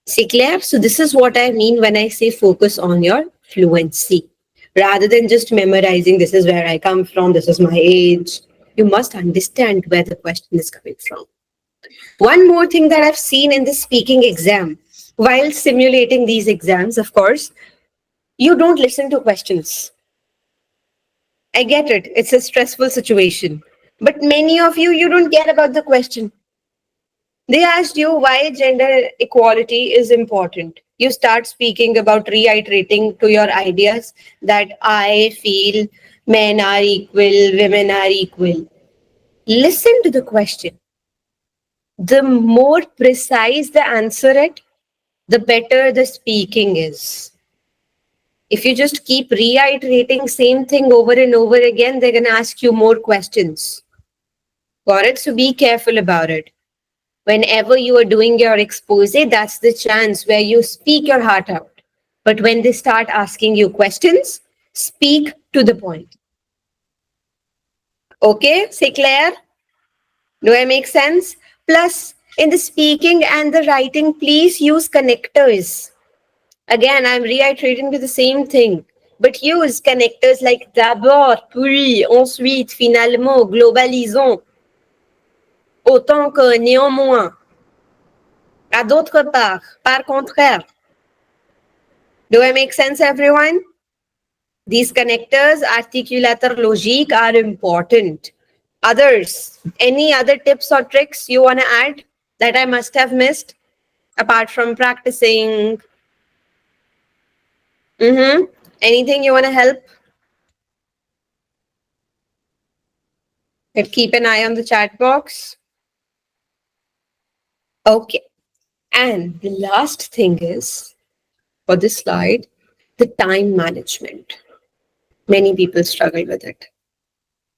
C'est clair? So this is what I mean when I say focus on your fluency. Rather than just memorizing, this is where I come from, this is my age. You must understand where the question is coming from. One more thing that I've seen in the speaking exam, while simulating these exams, of course, you don't listen to questions. I get it. It's a stressful situation. But many of you, you don't care about the question. They asked you why gender equality is important. You start speaking about reiterating to your ideas that I feel men are equal, women are equal. Listen to the question. The more precise the answer it, the better the speaking is. If you just keep reiterating same thing over and over again, they're going to ask you more questions. Got it? So be careful about it. Whenever you are doing your expose, that's the chance where you speak your heart out. But when they start asking you questions, speak to the point. Okay, c'est clair? Do I make sense? Plus, In the speaking and the writing, please use connectors. Again, I'm reiterating to the same thing. But use connectors like d'abord, puis, ensuite, finalement, globalisons, autant que néanmoins, à d'autre part, par contraire. Do I make sense, everyone? These connectors, articulator logique, are important. Others, any other tips or tricks you want to add that I must have missed apart from practicing? Anything you want to help? Keep an eye on the chat box. Okay. And the last thing is, for this slide, the time management. Many people struggle with it.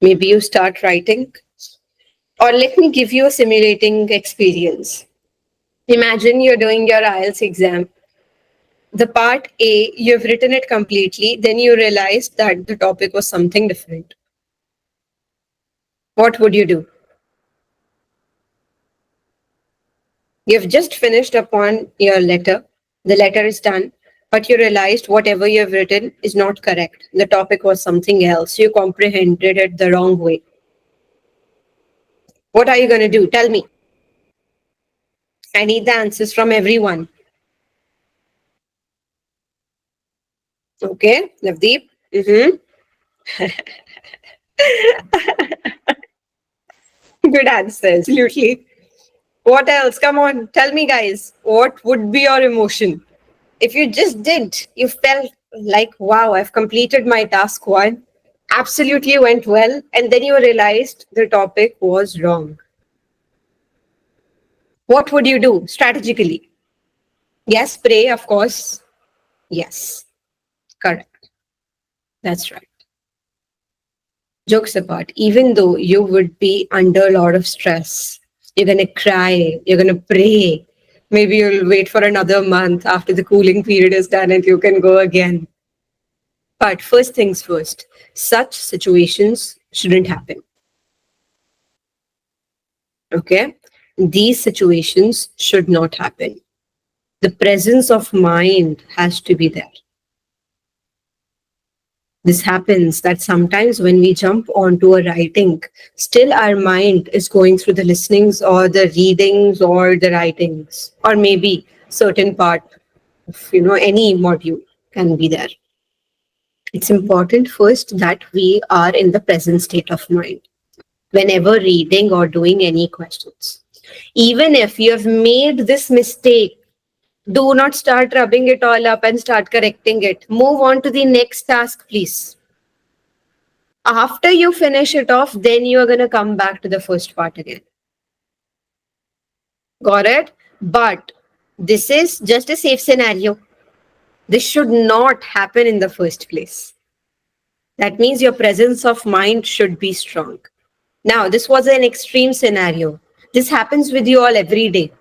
Maybe you start writing, or let me give you a simulating experience. Imagine you're doing your IELTS exam. The part A, you've written it completely, then you realized that the topic was something different. What would you do? You've just finished upon your letter. The letter is done, but you realized whatever you've written is not correct. The topic was something else. You comprehended it the wrong way. What are you going to do? Tell me. I need the answers from everyone. Okay, Navdeep. Good answer. Absolutely. What else? Come on, tell me, guys. What would be your emotion? If you just did, you felt like, wow, I've completed my task one, absolutely went well, and then you realized the topic was wrong. What would you do strategically? Yes, pray, of course. Yes, correct. That's right. Jokes apart, even though you would be under a lot of stress, you're going to cry, you're going to pray. Maybe you'll wait for another month after the cooling period is done and you can go again. But first things first, such situations shouldn't happen. Okay? These situations should not happen. The presence of mind has to be there. This happens that sometimes when we jump onto a writing, still our mind is going through the listenings or the readings or the writings, or maybe certain part of, any module can be there. It's important first that we are in the present state of mind whenever reading or doing any questions. Even if you have made this mistake, do not start rubbing it all up and start correcting it. Move on to the next task, please. After you finish it off, then you are going to come back to the first part again. Got it? But this is just a safe scenario. This should not happen in the first place. That means your presence of mind should be strong. Now, this was an extreme scenario. This happens with you all every day.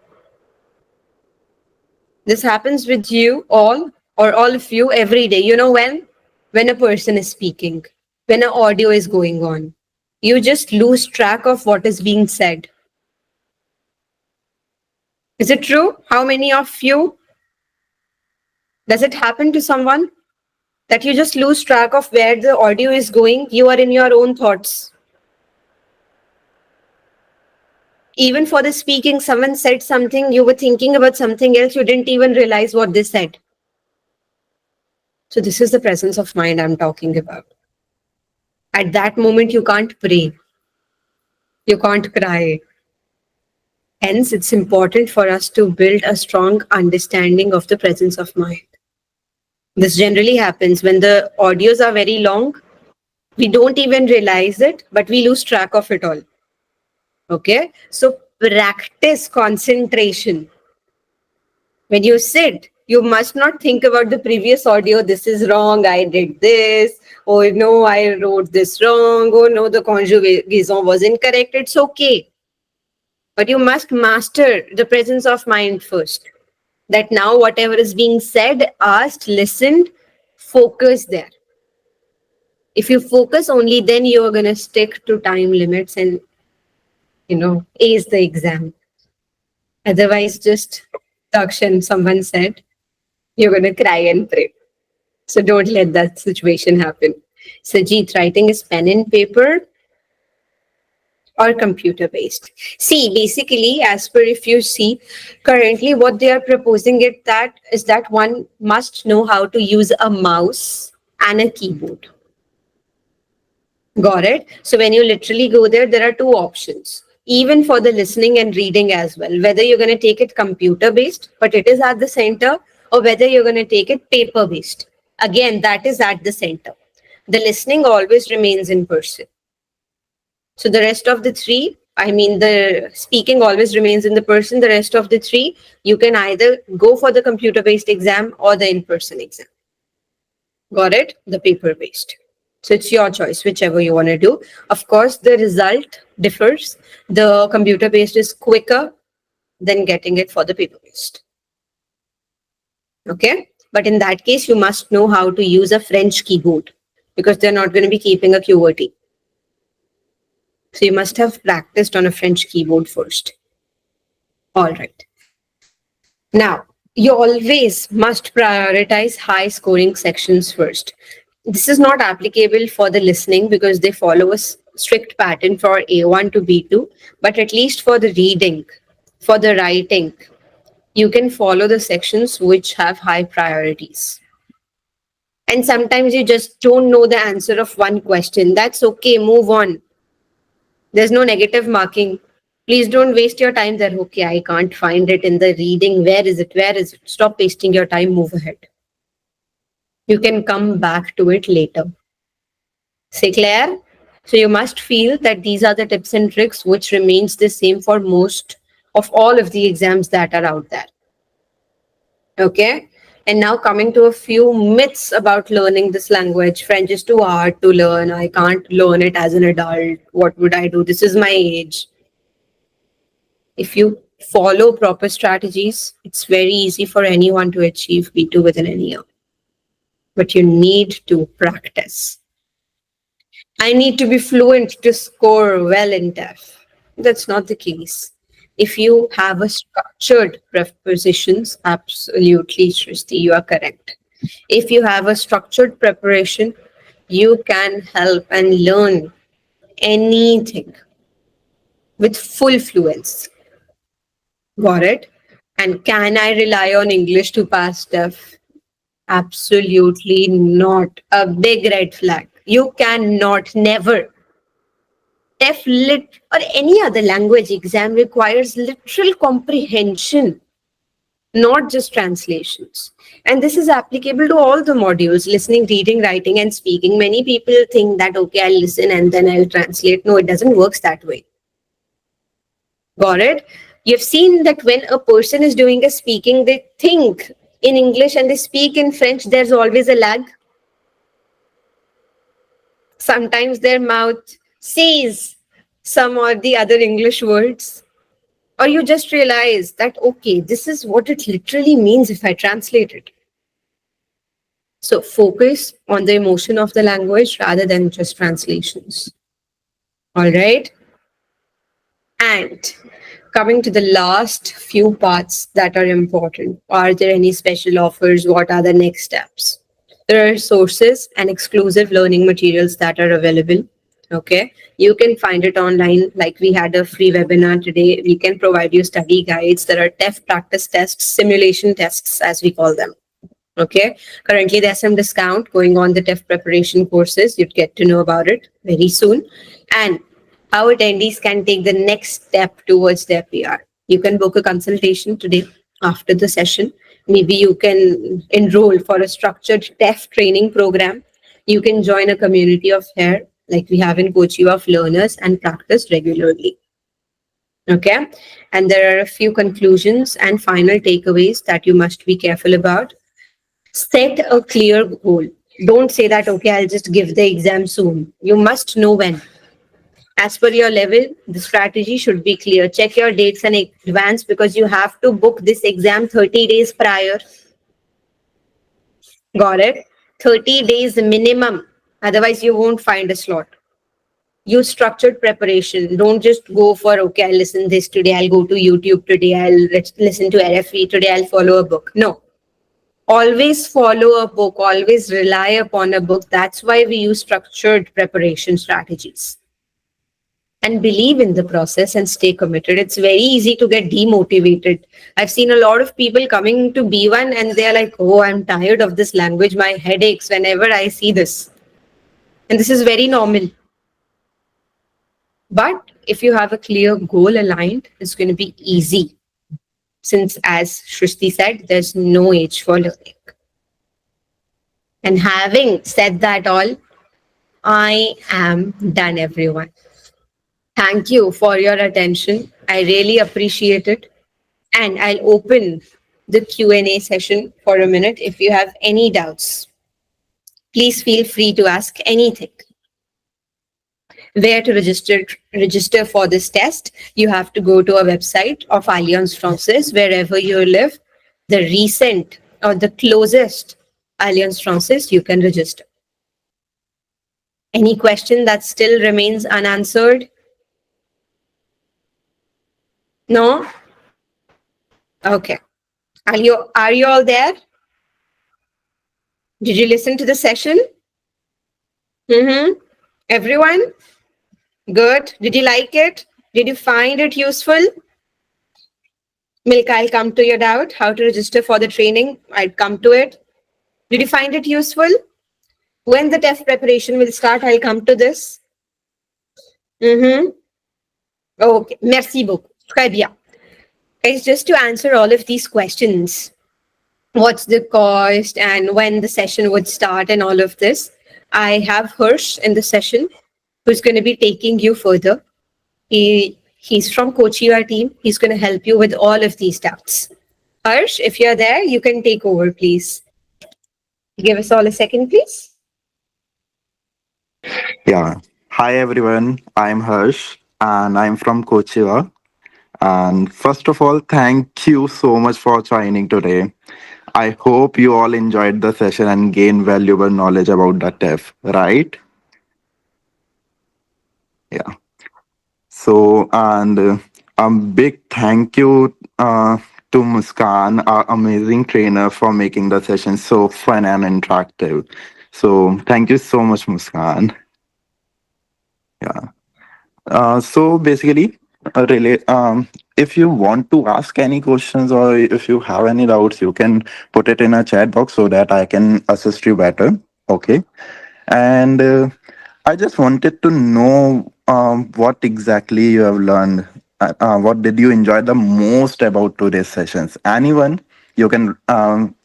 This happens with you all or all of you every day. You know when? When a person is speaking, when an audio is going on, you just lose track of what is being said. Is it true? How many of you? Does it happen to someone that you just lose track of where the audio is going? You are in your own thoughts. Even for the speaking, someone said something, you were thinking about something else, you didn't even realize what they said. So this is the presence of mind I'm talking about. At that moment, you can't pray. You can't cry. Hence, it's important for us to build a strong understanding of the presence of mind. This generally happens when the audios are very long. We don't even realize it, but we lose track of it all. Okay? So practice concentration. When you sit, you must not think about the previous audio. This is wrong. I did this. Oh no, I wrote this wrong. Oh no, the conjugaison was incorrect. It's okay. But you must master the presence of mind first. That now whatever is being said, asked, listened, focus there. If you focus only, then you are going to stick to time limits and, ace the exam. Otherwise, just Dakshan, someone said, you're going to cry and pray. So don't let that situation happen. Sajit, writing is pen and paper or computer based. See, basically, as per if you see, currently what they are proposing it that is that one must know how to use a mouse and a keyboard. Got it? So when you literally go there, there are two options, even for the listening and reading as well. Whether you're going to take it computer based, but it is at the center, or whether you're going to take it paper based. Again, that is at the center. The listening always remains in person. So the rest of the three, I mean, the speaking always remains in the person. The rest of the three, you can either go for the computer based exam or the in person exam. Got it? The paper based. So it's your choice, whichever you want to do. Of course, the result differs. The computer based is quicker than getting it for the paper based. Okay? But in that case, you must know how to use a French keyboard because they're not going to be keeping a QWERTY. So you must have practiced on a French keyboard first. All right. Now, you always must prioritize high scoring sections first. This is not applicable for the listening because they follow a strict pattern for A1 to B2, but at least for the reading, for the writing, you can follow the sections which have high priorities. And sometimes you just don't know the answer of one question. That's okay, move on. There's no negative marking. Please don't waste your time there. Okay, I can't find it in the reading. Where is it? Where is it? Stop wasting your time. Move ahead. You can come back to it later. C'est clair? So you must feel that these are the tips and tricks which remains the same for most of all of the exams that are out there. Okay? And now coming to a few myths about learning this language. French is too hard to learn. I can't learn it as an adult. What would I do? This is my age. If you follow proper strategies, it's very easy for anyone to achieve B2 within a year. But you need to practice. I need to be fluent to score well in TEF. That's not the case. If you have a structured prepositions, absolutely, Shrishti, you are correct. If you have a structured preparation, you can help and learn anything with full fluence. Got it? And can I rely on English to pass TEF? Absolutely not. A big red flag. You cannot, never. TEF lit or any other language exam requires literal comprehension, not just translations. And this is applicable to all the modules, listening, reading, writing, and speaking. Many people think that, okay, I'll listen and then I'll translate. No, it doesn't work that way. Got it? You've seen that when a person is doing a speaking, they think in English and they speak in French, there's always a lag. Sometimes their mouth says some or the other English words. Or you just realize that, okay, this is what it literally means if I translate it. So focus on the emotion of the language rather than just translations. All right. And coming to the last few parts that are important. Are there any special offers? What are the next steps? There are sources and exclusive learning materials that are available. Okay, you can find it online. Like we had a free webinar today. We can provide you study guides. There are TEF practice tests, simulation tests, as we call them. Okay, currently there's some discount going on the TEF preparation courses. You'd get to know about it very soon. And how attendees can take the next step towards their PR. You can book a consultation today after the session. Maybe you can enroll for a structured TEF training program. You can join a community of HAIR like we have in Kochiva of learners and practice regularly. Okay. And there are a few conclusions and final takeaways that you must be careful about. Set a clear goal. Don't say that, okay, I'll just give the exam soon. You must know when. As per your level, the strategy should be clear. Check your dates in advance because you have to book this exam 30 days prior. Got it? 30 days minimum. Otherwise, you won't find a slot. Use structured preparation. Don't just go for, okay, I'll listen this today, I'll go to YouTube today, I'll listen to RFE today, I'll follow a book. No. Always follow a book, always rely upon a book. That's why we use structured preparation strategies. And believe in the process and stay committed. It's very easy to get demotivated. I've seen a lot of people coming to B1 and they're like, oh, I'm tired of this language. My head aches whenever I see this. And this is very normal. But if you have a clear goal aligned, it's going to be easy. Since, as Shrishti said, there's no age for learning. And having said that all, I am done, everyone. Thank you for your attention. I really appreciate it. And I'll open the Q&A session for a minute. If you have any doubts, please feel free to ask anything. Where to register for this test? You have to go to a website of Alliance Francaise, wherever you live. The recent or the closest Alliance Francaise, you can register. Any question that still remains unanswered? No? Okay. Are you all there? Did you listen to the session? Everyone? Good. Did you like it? Did you find it useful? Milka, I'll come to your doubt. How to register for the training? I'll come to it. Did you find it useful? When the TEF preparation will start, I'll come to this. Okay. Merci beaucoup. Très bien. Guys, just to answer all of these questions, what's the cost and when the session would start and all of this, I have Harsh in the session who's going to be taking you further. He's from Kochiva team. He's going to help you with all of these doubts. Harsh, if you're there, you can take over, please. Give us all a second, please. Yeah. Hi everyone. I'm Harsh and I'm from Kochiva. And first of all, thank you so much for joining today. I hope you all enjoyed the session and gained valuable knowledge about the TEF, right? Yeah. So, and a big thank you to Muskan, our amazing trainer, for making the session so fun and interactive. So, thank you so much, Muskan. Yeah. So basically, if you want to ask any questions or if you have any doubts, you can put it in a chat box so that I can assist you better. Okay. And I just wanted to know what exactly you have learned. What did you enjoy the most about today's sessions? Anyone, you can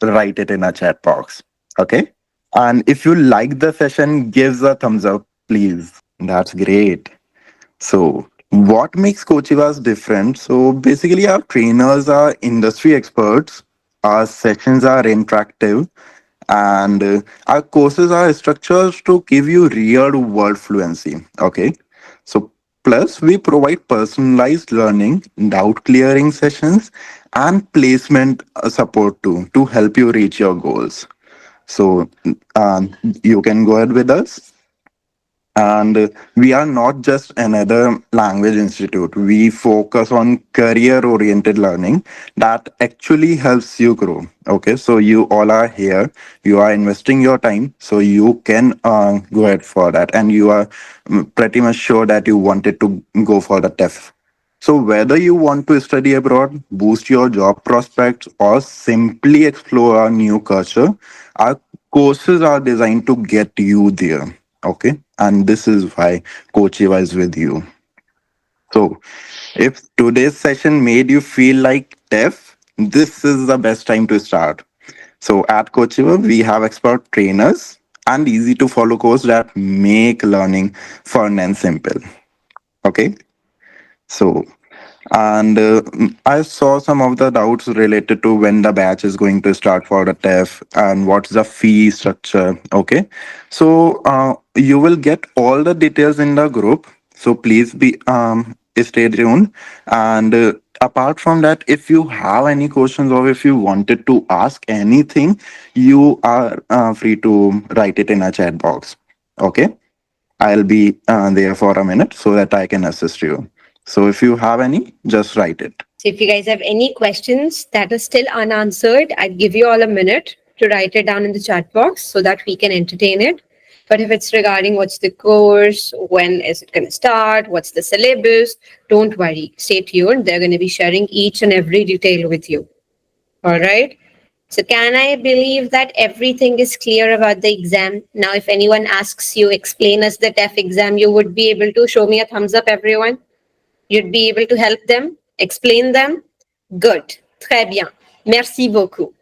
write it in a chat box. Okay. And if you like the session, give a thumbs up, please. That's great. So, what makes Kochivas different? So, basically, our trainers are industry experts, our sessions are interactive, and our courses are structured to give you real world fluency. Okay. So, plus, we provide personalized learning, doubt clearing sessions, and placement support too to help you reach your goals. So, you can go ahead with us. And we are not just another language institute. We focus on career oriented learning that actually helps you grow. Okay, so you all are here, you are investing your time, so you can go ahead for that. And you are pretty much sure that you wanted to go for the TEF. So, whether you want to study abroad, boost your job prospects, or simply explore a new culture, our courses are designed to get you there. Okay. And this is why Kochiva is with you. So, if today's session made you feel like TEF, this is the best time to start. So, at Kochiva, we have expert trainers and easy to follow course that make learning fun and simple. Okay. So, and I saw some of the doubts related to when the batch is going to start for the TEF and what's the fee structure. Okay. So you will get all the details in the group. So please be stay tuned. And apart from that, if you have any questions or if you wanted to ask anything, you are free to write it in a chat box. Okay. I'll be there for a minute so that I can assist you. So if you have any, just write it. So if you guys have any questions that are still unanswered, I'd give you all a minute to write it down in the chat box so that we can entertain it. But if it's regarding what's the course, when is it going to start, what's the syllabus, don't worry. Stay tuned. They're going to be sharing each and every detail with you. All right. So can I believe that everything is clear about the exam? Now, if anyone asks you, explain us the TEF exam, you would be able to show me a thumbs up, everyone? You'd be able to help them, explain them? Good. Très bien. Merci beaucoup.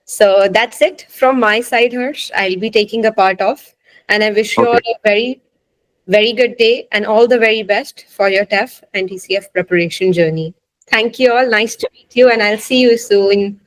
So that's it from my side, Harsh. I'll be taking a part of. And I wish you all Okay. a very, very good day and all the very best for your TEF and TCF preparation journey. Thank you all. Nice to meet you. And I'll see you soon.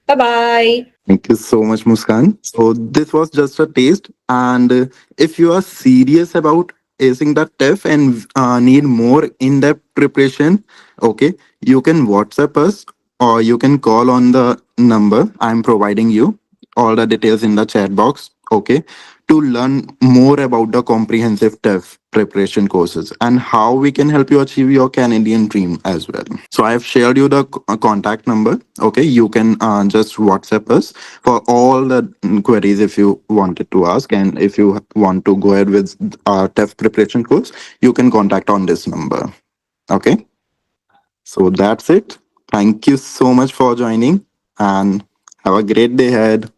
Bye bye. Thank you so much, Muskan. So this was just a taste, and if you are serious about acing the TEF and need more in-depth preparation, okay, you can WhatsApp us or you can call on the number I'm providing you. All the details in the chat box. Okay, to learn more about the comprehensive TEF preparation courses and how we can help you achieve your Canadian dream as well. So I have shared you the contact number. Okay, you can just WhatsApp us for all the queries if you wanted to ask, and if you want to go ahead with TEF preparation course, you can contact on this number. Okay, so that's it. Thank you so much for joining, and have a great day ahead.